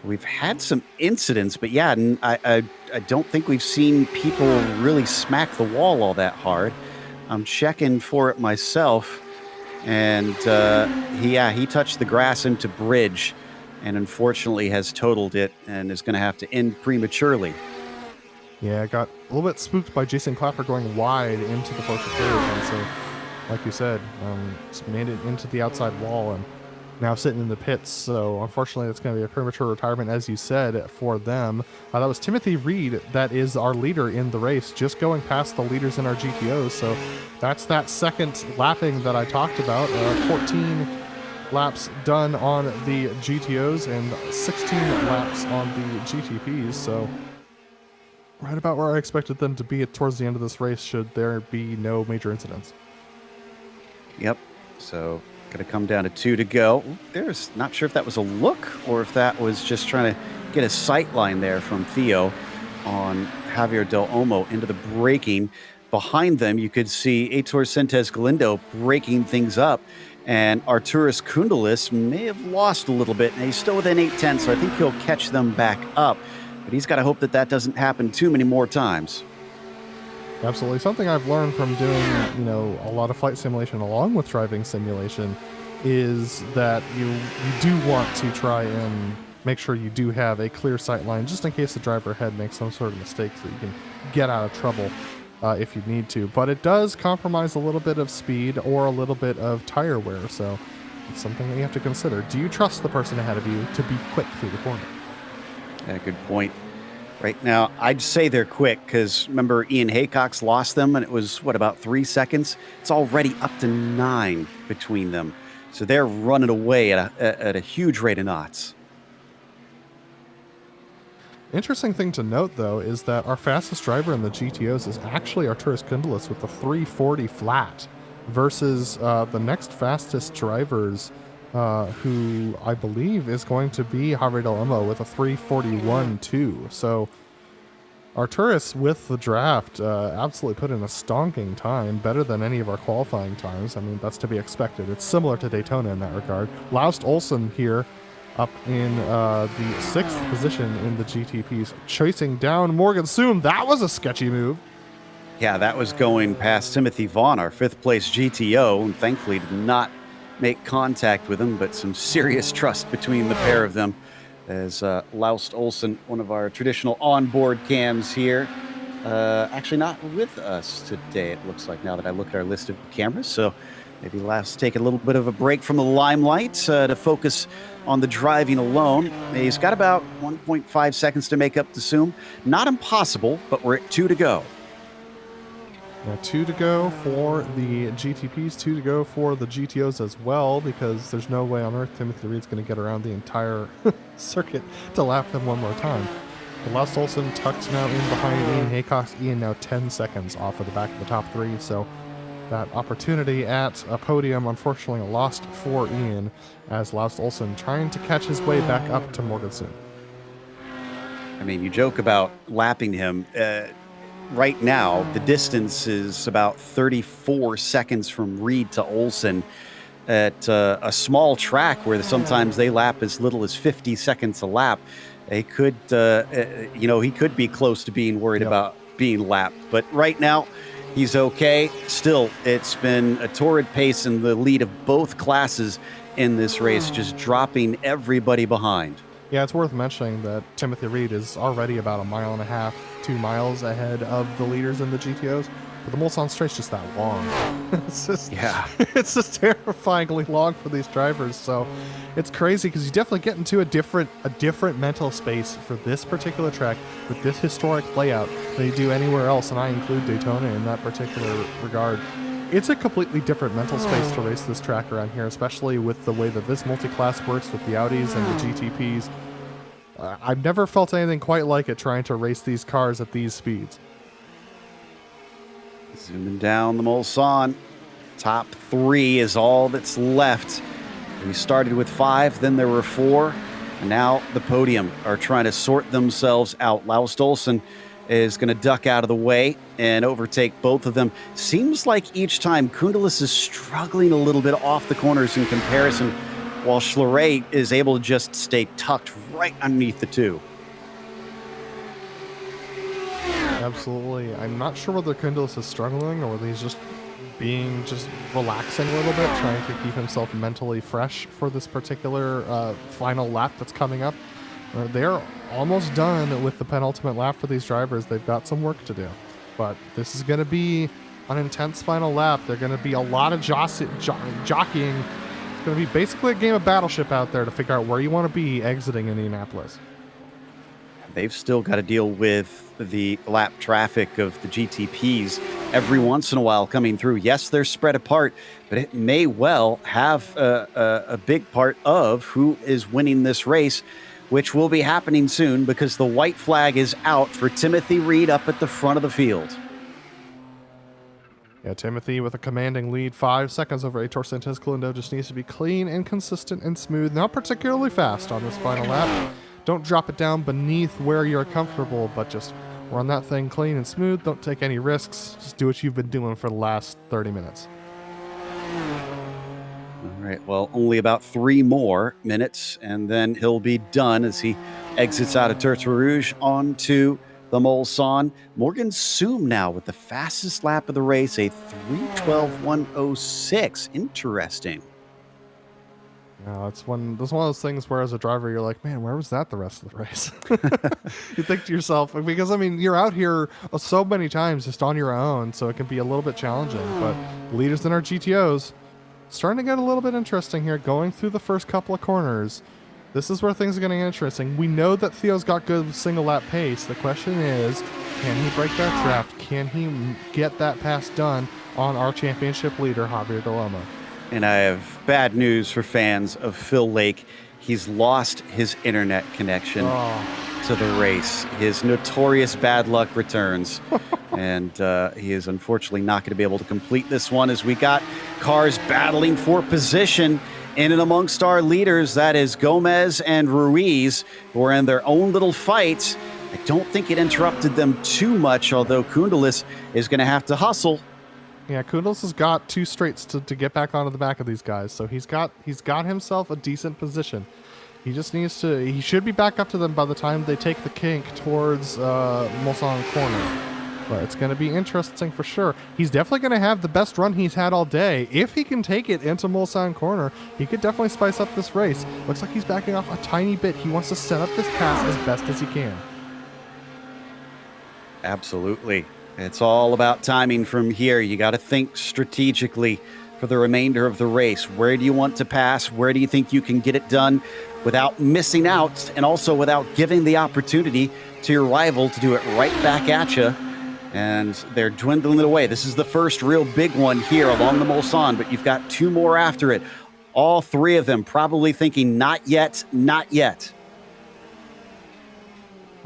We've had some incidents, but yeah, I don't think we've seen people really smack the wall all that hard. I'm checking for it myself, and he touched the grass into bridge and unfortunately has totaled it and is going to have to end prematurely. Yeah, I got a little bit spooked by Jason Clapper going wide into the Porsche curve, and so, like you said, just made it into the outside wall and now sitting in the pits. So unfortunately, it's going to be a premature retirement, as you said, for them. That was Timothy Reed, that is our leader in the race, just going past the leaders in our GTOs. So that's that second lapping that I talked about. 14 laps done on the GTOs and 16 laps on the GTPs. So right about where I expected them to be towards the end of this race, should there be no major incidents. Yep. So going to come down to 2 to go. There's not sure if that was a look or if that was just trying to get a sight line there from Theo on Javier Del Olmo into the braking. Behind them, you could see Heitor Sentes Galindo breaking things up, and Arturas Kundalis may have lost a little bit, and he's still within 8/10, so I think he'll catch them back up. But he's got to hope that that doesn't happen too many more times. Absolutely. Something I've learned from doing, a lot of flight simulation along with driving simulation is that you do want to try and make sure you do have a clear sight line just in case the driver ahead makes some sort of mistake, so you can get out of trouble if you need to. But it does compromise a little bit of speed or a little bit of tire wear, so it's something that you have to consider. Do you trust the person ahead of you to be quick through the corner? Yeah, good point. Right now, I'd say they're quick because remember Ian Haycock's lost them and it was, about 3 seconds? It's already up to 9 between them. So they're running away at a huge rate of knots. Interesting thing to note, though, is that our fastest driver in the GTOs is actually Arturas Kundalis with a 340 flat versus the next fastest drivers, who I believe is going to be Javier Del Olmo with a 341.2. So Arturas with the draft absolutely put in a stonking time, better than any of our qualifying times. I mean, that's to be expected. It's similar to Daytona in that regard. Laust Olsen here up in the 6th position in the GTPs, chasing down Morgan Soon. That was a sketchy move. Yeah, that was going past Timothy Vaughn, our 5th place GTO, and thankfully did not make contact with him, but some serious trust between the pair of them, as Laust Olsen, one of our traditional onboard cams here, actually not with us today, it looks like, now that I look at our list of cameras. So maybe Laust taking a little bit of a break from the limelight to focus on the driving alone. He's got about 1.5 seconds to make up to Soom. Not impossible, but we're at 2 to go. Now 2 to go for the GTPs, 2 to go for the GTOs as well, because there's no way on earth Timothy Reed's going to get around the entire circuit to lap them one more time. But Laust Olsen tucked now in behind Ian Haycock. Ian now 10 seconds off of the back of the top 3, so that opportunity at a podium unfortunately lost for Ian, as Laust Olsen trying to catch his way back up to Morgensen. I mean, you joke about lapping him. Right now, the distance is about 34 seconds from Reed to Olsen at a small track where sometimes they lap as little as 50 seconds a lap. They could, he could be close to being worried about being lapped. But right now, he's okay. Still, it's been a torrid pace in the lead of both classes in this race, just dropping everybody behind. Yeah, it's worth mentioning that Timothy Reed is already about 1.5 miles, 2 miles ahead of the leaders in the GTOs. But the Mulsanne Straight's just that long. It's just terrifyingly long for these drivers. So it's crazy because you definitely get into a different mental space for this particular track with this historic layout than you do anywhere else, and I include Daytona in that particular regard. It's a completely different mental space to race this track around here, especially with the way that this multiclass works with the Audis and the GTPs. I've never felt anything quite like it trying to race these cars at these speeds. Zooming down the Mulsanne. Top 3 is all that's left. We started with 5, then there were 4, and now the podium are trying to sort themselves out. Laust Olsen is going to duck out of the way and overtake both of them. Seems like each time Koundalis is struggling a little bit off the corners in comparison, while Schleret is able to just stay tucked right underneath the 2. Absolutely. I'm not sure whether Koundalis is struggling or whether he's just relaxing a little bit, trying to keep himself mentally fresh for this particular final lap that's coming up. They're almost done with the penultimate lap for these drivers. They've got some work to do. But this is going to be an intense final lap. There's going to be a lot of jockeying. It's going to be basically a game of Battleship out there to figure out where you want to be exiting Indianapolis. They've still got to deal with the lap traffic of the GTPs every once in a while coming through. Yes, they're spread apart, but it may well have a big part of who is winning this race, which will be happening soon because the white flag is out for Timothy Reed up at the front of the field. Yeah, Timothy with a commanding lead, 5 seconds over Aitor Santos Galindo. Just needs to be clean and consistent and smooth, not particularly fast on this final lap. Don't drop it down beneath where you're comfortable, but just run that thing clean and smooth. Don't take any risks. Just do what you've been doing for the last 30 minutes. All right, well, only about 3 more minutes, and then he'll be done as he exits out of Tertre Rouge onto the Mulsanne. Morgan Soom now with the fastest lap of the race, a 3:12.106. Interesting. No, it's one of those things where as a driver, you're like, man, where was that the rest of the race? You think to yourself, because, I mean, you're out here so many times just on your own, so it can be a little bit challenging. But leaders in our GTOs, starting to get a little bit interesting here, going through the first couple of corners. This is where things are getting interesting. We know that Theo's got good single lap pace. The question is, can he break that draft? Can he get that pass done on our championship leader, Javier Deloma? And I have bad news for fans of Phil Lake. He's lost his internet connection to the race. His notorious bad luck returns. And he is unfortunately not going to be able to complete this one as we got cars battling for position in and amongst our leaders. That is Gomez and Ruiz, who are in their own little fight. I don't think it interrupted them too much, although Koundalis is going to have to hustle. Yeah, Koundalis has got 2 straights to get back onto the back of these guys, so he's got himself a decent position. He just needs to. He should be back up to them by the time they take the kink towards Mulsanne corner. But it's going to be interesting for sure. He's definitely going to have the best run he's had all day. If he can take it into Mulsanne corner, he could definitely spice up this race. Looks like he's backing off a tiny bit. He wants to set up this pass as best as he can. Absolutely. It's all about timing from here. You got to think strategically for the remainder of the race. Where do you want to pass? Where do you think you can get it done without missing out and also without giving the opportunity to your rival to do it right back at you? And they're dwindling it away. This is the first real big one here along the Mulsanne, but you've got 2 more after it. All 3 of them probably thinking, not yet, not yet.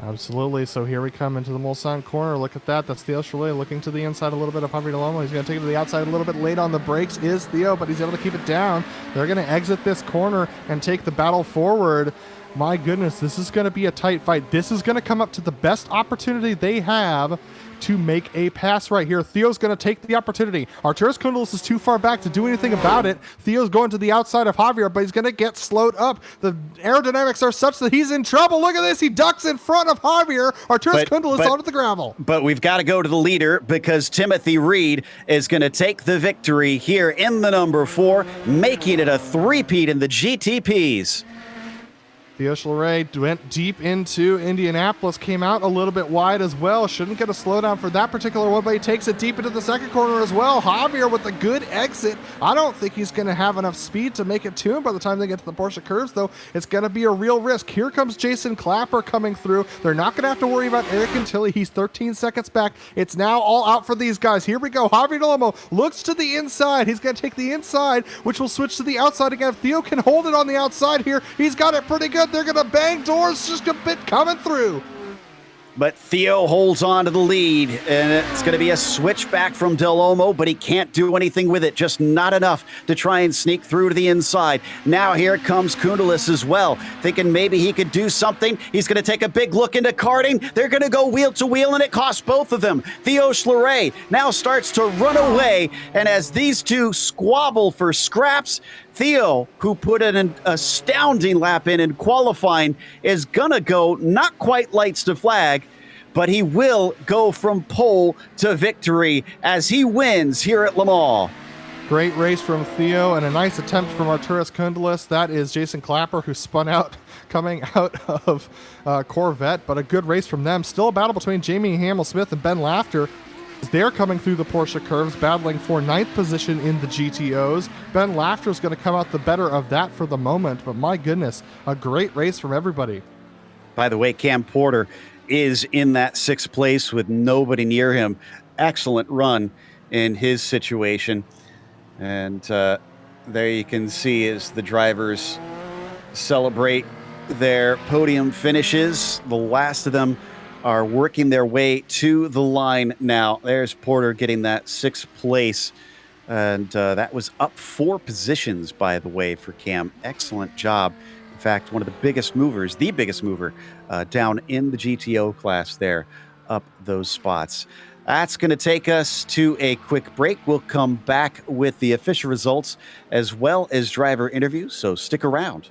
Absolutely. So here we come into the Mulsanne corner. Look at that. That's Theo Chalet looking to the inside a little bit of Javier Deloma. He's going to take it to the outside a little bit late on the brakes is Theo, but he's able to keep it down. They're going to exit this corner and take the battle forward. My goodness, this is going to be a tight fight. This is going to come up to the best opportunity they have to make a pass right here. Theo's going to take the opportunity. Arturas Kundalis is too far back to do anything about it. Theo's going to the outside of Javier, but he's going to get slowed up. The aerodynamics are such that he's in trouble. Look at this. He ducks in front of Javier. Arturas Kundalis onto the gravel. But we've got to go to the leader because Timothy Reed is going to take the victory here in the number 4, making it a three-peat in the GTPs. Theo Schleret went deep into Indianapolis, came out a little bit wide as well. Shouldn't get a slowdown for that particular one, but he takes it deep into the second corner as well. Javier with a good exit. I don't think he's going to have enough speed to make it to him by the time they get to the Porsche curves, though. It's going to be a real risk. Here comes Jason Clapper coming through. They're not going to have to worry about Eric Antilli. He's 13 seconds back. It's now all out for these guys. Here we go. Javier Delomo looks to the inside. He's going to take the inside, which will switch to the outside again. If Theo can hold it on the outside here, he's got it pretty good. They're going to bang doors just a bit coming through. But Theo holds on to the lead, and it's going to be a switch back from Del Olmo, but he can't do anything with it, just not enough to try and sneak through to the inside. Now here comes Kundalis as well, thinking maybe he could do something. He's going to take a big look into karting. They're going to go wheel to wheel, and it costs both of them. Theo Schleret now starts to run away, and as these two squabble for scraps, Theo, who put an astounding lap in qualifying, is going to go not quite lights to flag, but he will go from pole to victory as he wins here at Le Mans. Great race from Theo and a nice attempt from Arturas Kundalis. That is Jason Clapper, who spun out coming out of Corvette, but a good race from them. Still a battle between Jamie Hamill-Smith and Ben Laughter. They're coming through the Porsche curves, battling for 9th position in the GTOs. Ben Laughter is going to come out the better of that for the moment, but my goodness, a great race from everybody. By the way, Cam Porter is in that 6th place with nobody near him. Excellent run in his situation. And there you can see as the drivers celebrate their podium finishes. The last of them are working their way to the line now. There's Porter getting that 6th place. And that was up 4 positions, by the way, for Cam. Excellent job. In fact, one of the biggest movers, the biggest mover down in the GTO class there, up those spots. That's going to take us to a quick break. We'll come back with the official results as well as driver interviews, so stick around.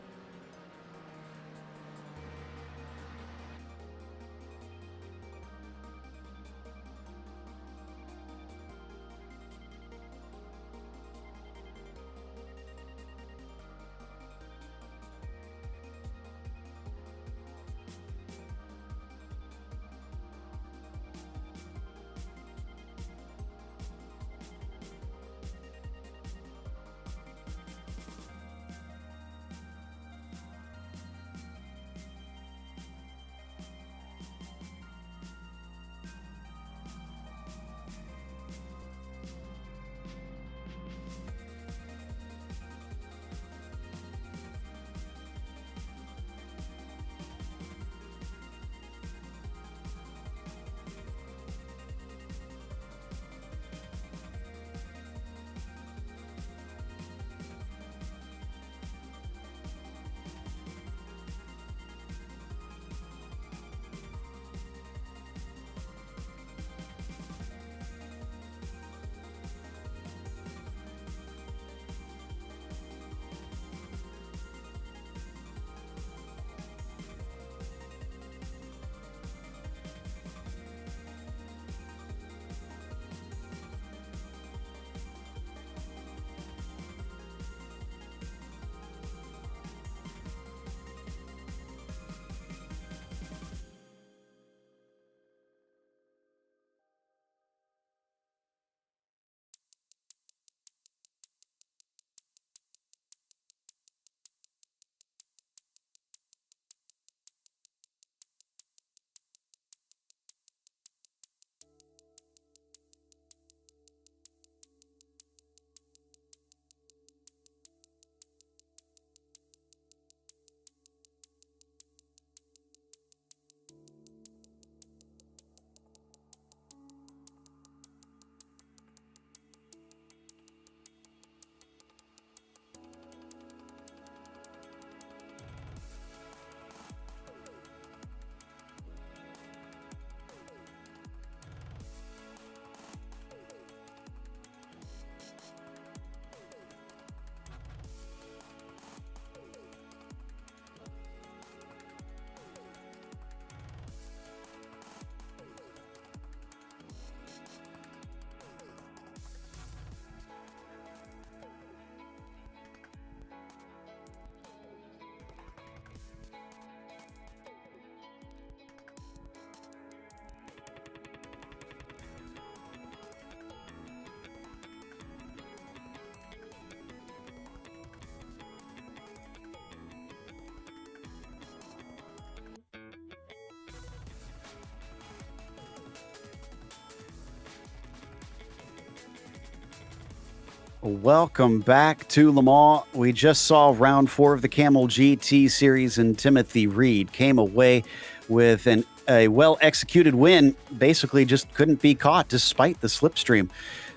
Welcome back to Le Mans. We just saw round 4 of the Camel GT series, and Timothy Reed came away with a well-executed win. Basically just couldn't be caught despite the slipstream.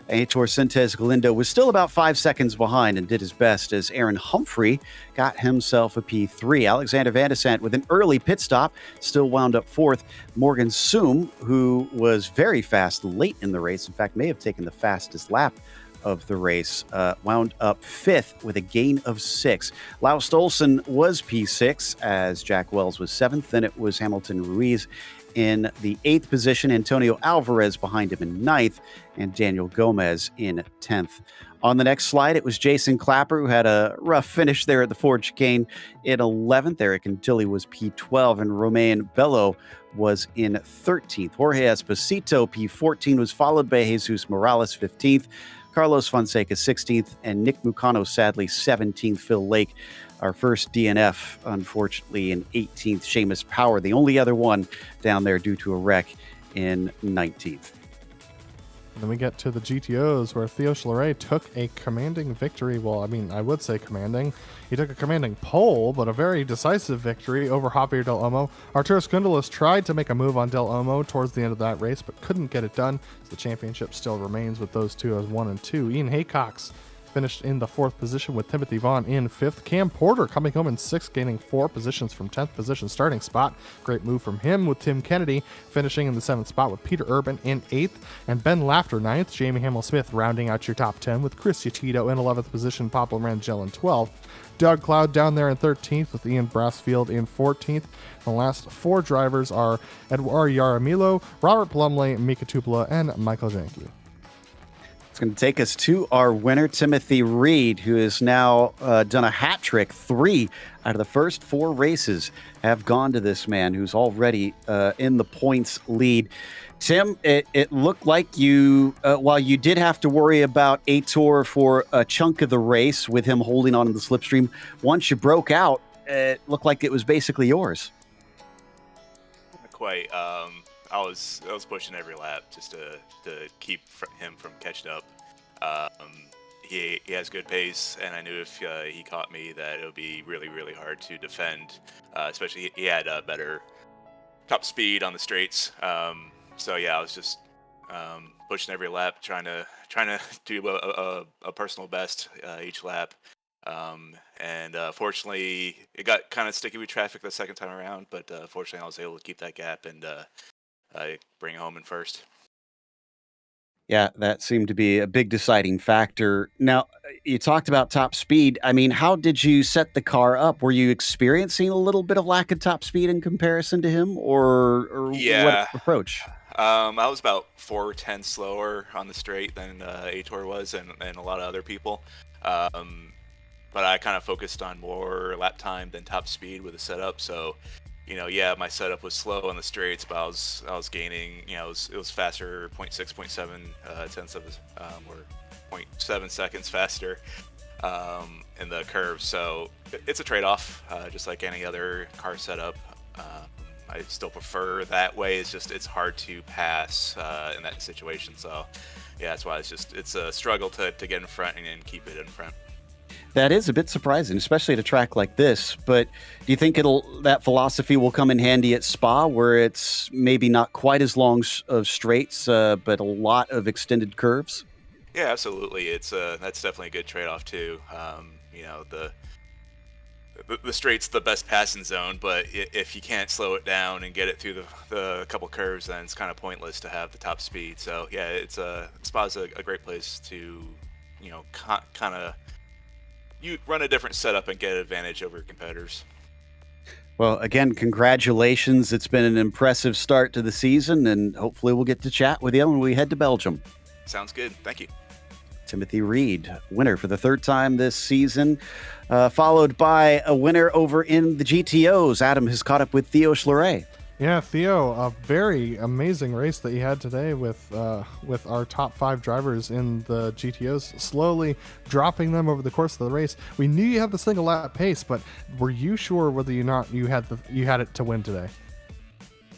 Aitor Sintez Galindo was still about 5 seconds behind and did his best as Aaron Humphrey got himself a P3. Alexander Van de Sant with an early pit stop still wound up 4th. Morgan Soom, who was very fast late in the race, in fact may have taken the fastest lap of the race, wound up 5th with a gain of 6. Laus Stolson was P6 as Jack Wells was 7th. Then it was Hamilton Ruiz in the 8th position, Antonio Alvarez behind him in 9th, and Daniel Gomez in 10th. On the next slide, it was Jason Clapper, who had a rough finish there at the Ford chicane in 11th. Eric Antilli was P12, and Romain Bello was in 13th. Jorge Esposito, P14, was followed by Jesus Morales, 15th. Carlos Fonseca, 16th, and Nick Mucano, sadly, 17th. Phil Lake, our first DNF, unfortunately, in 18th. Seamus Power, the only other one down there due to a wreck, in 19th. And then we get to the GTOs where Theo Schleret took a commanding victory. Well, I mean, I would say commanding. He took a commanding pole, but a very decisive victory over Javier Del Olmo. Arturus Gundalis tried to make a move on Del Olmo towards the end of that race, but couldn't get it done. So the championship still remains with those two as 1 and 2. Ian Haycox finished in the 4th position with Timothy Vaughn in 5th. Cam Porter coming home in 6th, gaining 4 positions from 10th position starting spot. Great move from him, with Tim Kennedy finishing in the 7th spot with Peter Urban in 8th, and Ben Lafter 9th. Jamie Hamill-Smith rounding out your top 10 with Chris Yachito in 11th position, Pablo Rangel in 12th. Doug Cloud down there in 13th with Ian Brassfield in 14th. The last 4 drivers are Eduardo Yaramilo, Robert Plumley, Mika Tupula, and Michael Janke. It's going to take us to our winner, Timothy Reed, who has now done a hat trick. 3 out of the first 4 races have gone to this man, who's already in the points lead. Tim, it looked like you, while you did have to worry about Aitor for a chunk of the race with him holding on to the slipstream, once you broke out, it looked like it was basically yours. Not quite. I was pushing every lap just to keep him from catching up. He has good pace, and I knew if he caught me that it would be really, really hard to defend. Especially he had better top speed on the straights. So yeah, I was just pushing every lap, trying to do a personal best each lap. And fortunately, it got kind of sticky with traffic the second time around, but fortunately, I was able to keep that gap and bring it home in first. Yeah, that seemed to be a big deciding factor. Now, you talked about top speed. I mean, how did you set the car up? Were you experiencing a little bit of lack of top speed in comparison to him, or Yeah. what approach? I was about 4/10 slower on the straight than Aitor was, and a lot of other people. But I kind of focused on more lap time than top speed with the setup. So, yeah, my setup was slow on the straights, but I was gaining. It was faster, 0.6, 0.7 tenths of, or 0.7 seconds faster in the curve. So it's a trade-off, just like any other car setup. I still prefer that way. It's hard to pass in that situation. So yeah, that's why it's a struggle to get in front and keep it in front. That is a bit surprising, especially at a track like this. But do you think that philosophy will come in handy at Spa, where it's maybe not quite as long of straights, but a lot of extended curves? Yeah, absolutely. That's definitely a good trade-off too. The straight's the best passing zone, but if you can't slow it down and get it through the couple curves, then it's kind of pointless to have the top speed. So yeah, Spa's a great place to, kind of you run a different setup and get an advantage over competitors. Well, again, congratulations. It's been an impressive start to the season, and hopefully we'll get to chat with you when we head to Belgium. Sounds good. Thank you. Timothy Reed, winner for the 3rd time this season, followed by a winner over in the GTOs. Adam has caught up with Theo Schleret. Yeah, Theo, a very amazing race that you had today with our top 5 drivers in the GTOs, slowly dropping them over the course of the race. We knew you had the single lap pace, but were you sure whether you had it to win today?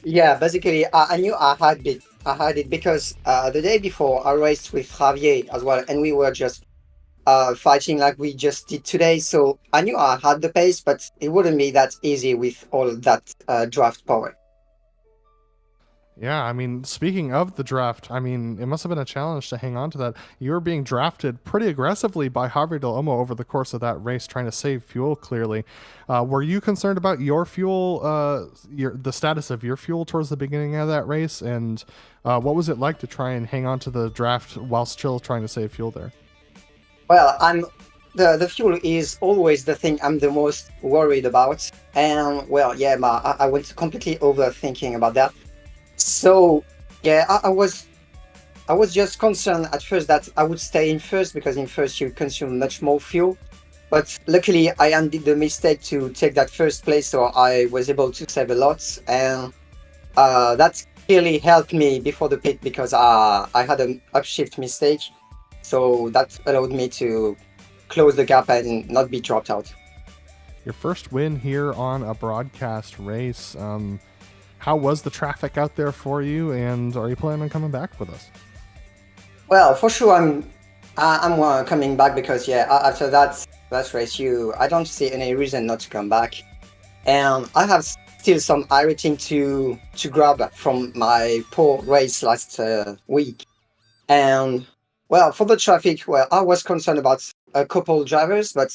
Yeah, basically, I knew I had it because the day before I raced with Javier as well, and we were just fighting like we just did today. So I knew I had the pace, but it wouldn't be that easy with all that draft power. Yeah, I mean, speaking of the draft, I mean, it must have been a challenge to hang on to that. You were being drafted pretty aggressively by Javier Del Olmo over the course of that race, trying to save fuel, clearly. Were you concerned about your fuel, the status of your fuel towards the beginning of that race? And what was it like to try and hang on to the draft while still trying to save fuel there? Well, the fuel is always the thing I'm the most worried about. And well, yeah, I went completely overthinking about that. So yeah, I was just concerned at first that I would stay in first, because in first you consume much more fuel. But luckily I undid the mistake to take that first place, so I was able to save a lot, and that clearly helped me before the pit, because I had an upshift mistake, so that allowed me to close the gap and not be dropped out. Your first win here on a broadcast race. How was the traffic out there for you, and are you planning on coming back with us? Well, for sure, I'm coming back, because yeah, after that race, I don't see any reason not to come back, and I have still some iRacing to grab from my poor race last week. And well, for the traffic, well, I was concerned about a couple drivers, but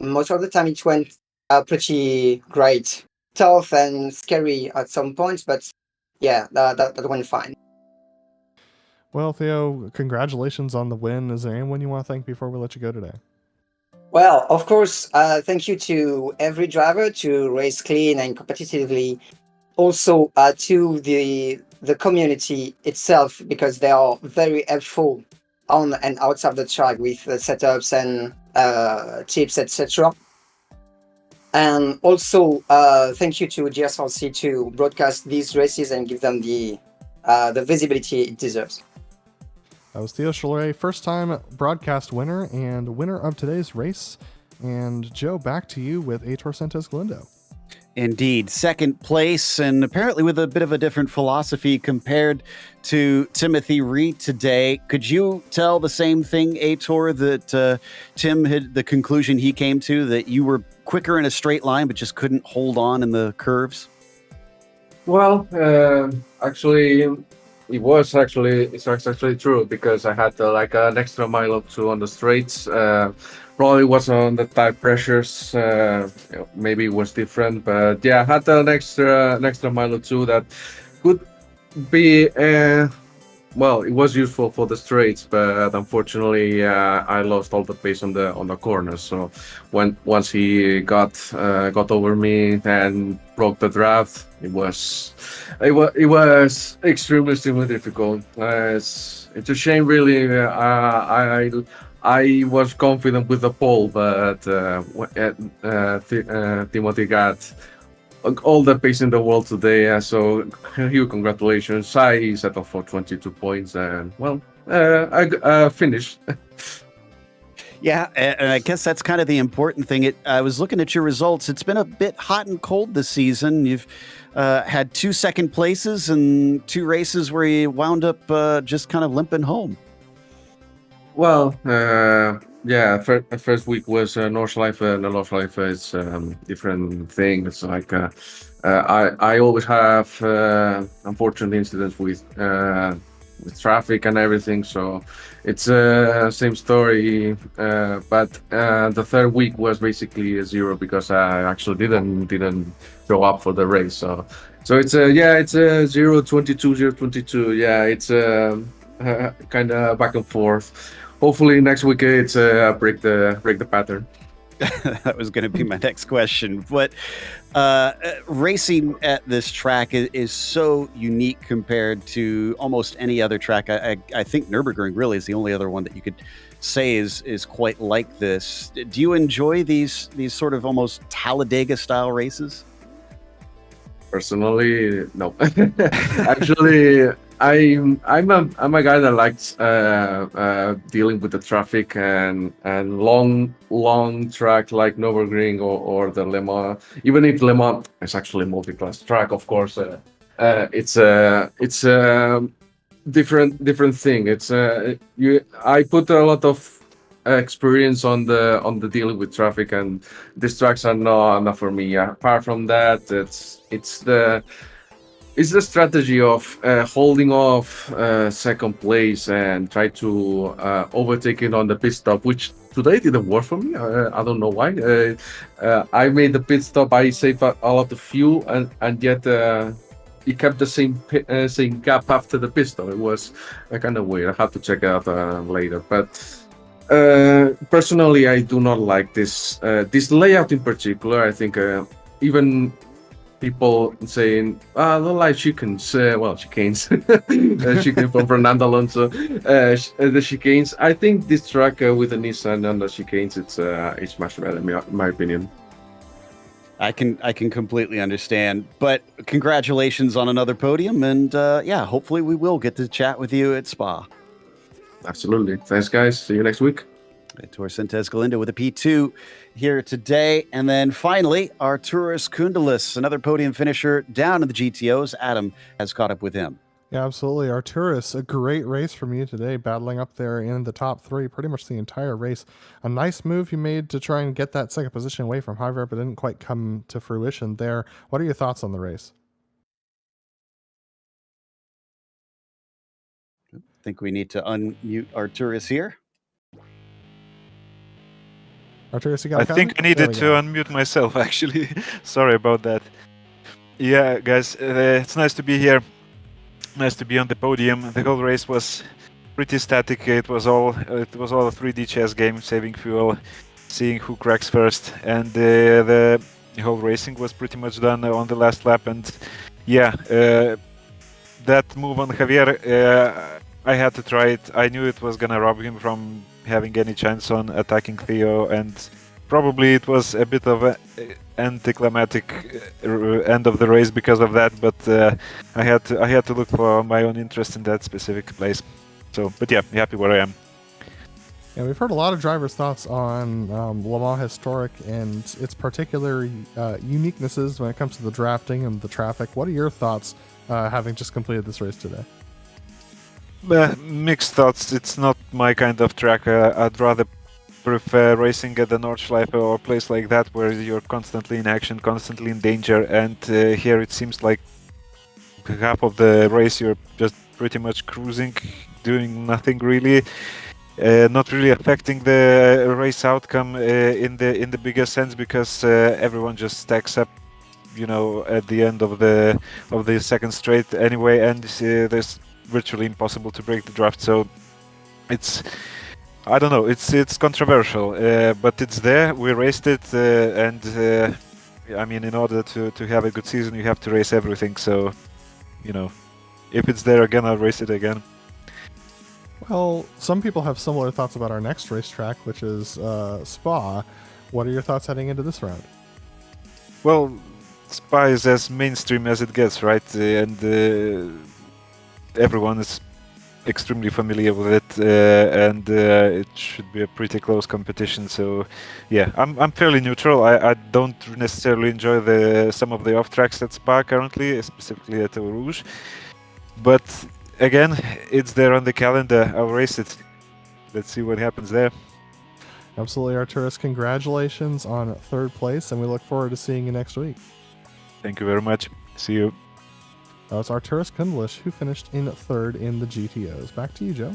most of the time it went pretty great. Tough and scary at some points, but yeah, that went fine. Well, Theo, congratulations on the win. Is there anyone you want to thank before we let you go today? Well, of course, thank you to every driver to race clean and competitively. Also to the community itself, because they are very helpful on and outside the track with setups and tips, etc. And also, thank you to GSRC to broadcast these races and give them the visibility it deserves. That was Theo Chaleret, first-time broadcast winner and winner of today's race. And Joe, back to you with Aitor Santos Galindo. Indeed, second place, and apparently with a bit of a different philosophy compared to Timothy Reed today. Could you tell the same thing, Aitor, that Tim had the conclusion he came to, that you were quicker in a straight line but just couldn't hold on in the curves? Well, actually, it's actually true, because I had like an extra mile or two on the straights. Probably was on the tight pressures. Maybe it was different, but yeah, I had an extra mile or two that could be. Well, it was useful for the straights, but unfortunately, I lost all the pace on the corners. So once he got over me and broke the draft, it was extremely difficult. It's a shame, really. I was confident with the pole, but Timothy got all the pace in the world today. So huge congratulations. I settled for 22 points, and well, I finished. Yeah, and I guess that's kind of the important thing. I was looking at your results. It's been a bit hot and cold this season. You've had 2 second places and 2 races where you wound up just kind of limping home. Well, yeah, first week was Nordschleife, and the Nordschleife is different thing. It's like I always have unfortunate incidents with traffic and everything, so it's same story. But the third week was basically a 0, because I actually didn't show up for the race. So it's it's a 0-22, 0-22. Yeah, it's kind of back and forth. Hopefully next week it's break the pattern. That was going to be my next question. But racing at this track is so unique compared to almost any other track. I think Nürburgring really is the only other one that you could say is quite like this. Do you enjoy these sort of almost Talladega style races? Personally, no. Actually, I'm a guy that likes dealing with the traffic and long track like Nürburgring or the Le Mans. Even if Le Mans is actually a multi-class track, of course, it's a different thing. It's I put a lot of experience on the dealing with traffic, and these tracks are not for me. Apart from that, it's the strategy of holding off second place and try to overtake it on the pit stop, which today didn't work for me. I don't know why. I made the pit stop. I saved all of the fuel, and yet it kept the same gap after the pit stop. It was kind of weird. I have to check it out later. But personally, I do not like this layout in particular. I think even people saying, I don't like chickens. Well, chicanes. Chicken from Fernando Alonso. The chicanes. I think this track with the Nissan and the chicanes, it's much better, in my opinion. I can completely understand. But congratulations on another podium. And yeah, hopefully we will get to chat with you at Spa. Absolutely. Thanks, guys. See you next week. Heitor Sentes Galindo with a P2 here today. And then finally, Arturas Kundalis, another podium finisher down in the GTOs. Adam has caught up with him. Yeah, absolutely. Arturas, a great race from you today, battling up there in the top three pretty much the entire race. A nice move you made to try and get that second position away from Javier, but didn't quite come to fruition there. What are your thoughts on the race? I think we need to unmute Arturas here. Arturas, you got I think I needed to unmute myself, actually. Sorry about that. Yeah, guys, it's nice to be here. Nice to be on the podium. The whole race was pretty static. It was all a 3D chess game, saving fuel, seeing who cracks first, and the whole racing was pretty much done on the last lap. And yeah, that move on Javier, I had to try it. I knew it was gonna rob him from having any chance on attacking Theo, and probably it was a bit of an anticlimactic end of the race because of that. But I had to look for my own interest in that specific place. So, but yeah, happy where I am. Yeah, we've heard a lot of drivers' thoughts on Le Mans Historic and its particular uniquenesses when it comes to the drafting and the traffic. What are your thoughts having just completed this race today? Mixed thoughts. It's not my kind of track. I'd rather prefer racing at the Nordschleife or a place like that where you're constantly in action, constantly in danger. And here it seems like half of the race you're just pretty much cruising, doing nothing really, not really affecting the race outcome in the bigger sense, because everyone just stacks up, you know, at the end of the second straight anyway, and there's virtually impossible to break the draft. So it's, I don't know, it's controversial, but it's there. We raced it, and I mean, in order to have a good season, you have to race everything. So, you know, if it's there again, I'll race it again. Well, some people have similar thoughts about our next racetrack, which is Spa. What are your thoughts heading into this round? Well, Spa is as mainstream as it gets, right? And everyone is extremely familiar with it, and it should be a pretty close competition. So, yeah, I'm fairly neutral. I don't necessarily enjoy some of the off tracks at Spa currently, specifically at Eau Rouge. But again, it's there on the calendar. I'll race it. Let's see what happens there. Absolutely, Arturas. Congratulations on third place, and we look forward to seeing you next week. Thank you very much. See you. That was Arturas Kundlish, who finished in third in the GTOs. Back to you, Joe.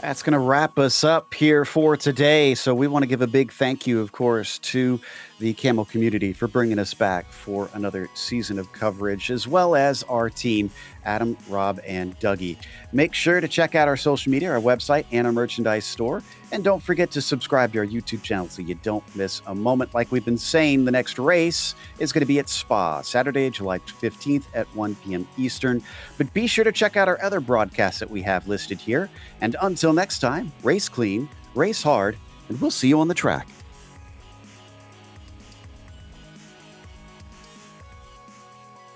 That's going to wrap us up here for today. So we want to give a big thank you, of course, to the Camel community for bringing us back for another season of coverage, as well as our team, Adam, Rob, and Dougie. Make sure to check out our social media, our website, and our merchandise store. And don't forget to subscribe to our YouTube channel so you don't miss a moment. Like we've been saying, the next race is going to be at Spa, Saturday, July 15th at 1 p.m. Eastern. But be sure to check out our other broadcasts that we have listed here. And until next time, race clean, race hard, and we'll see you on the track.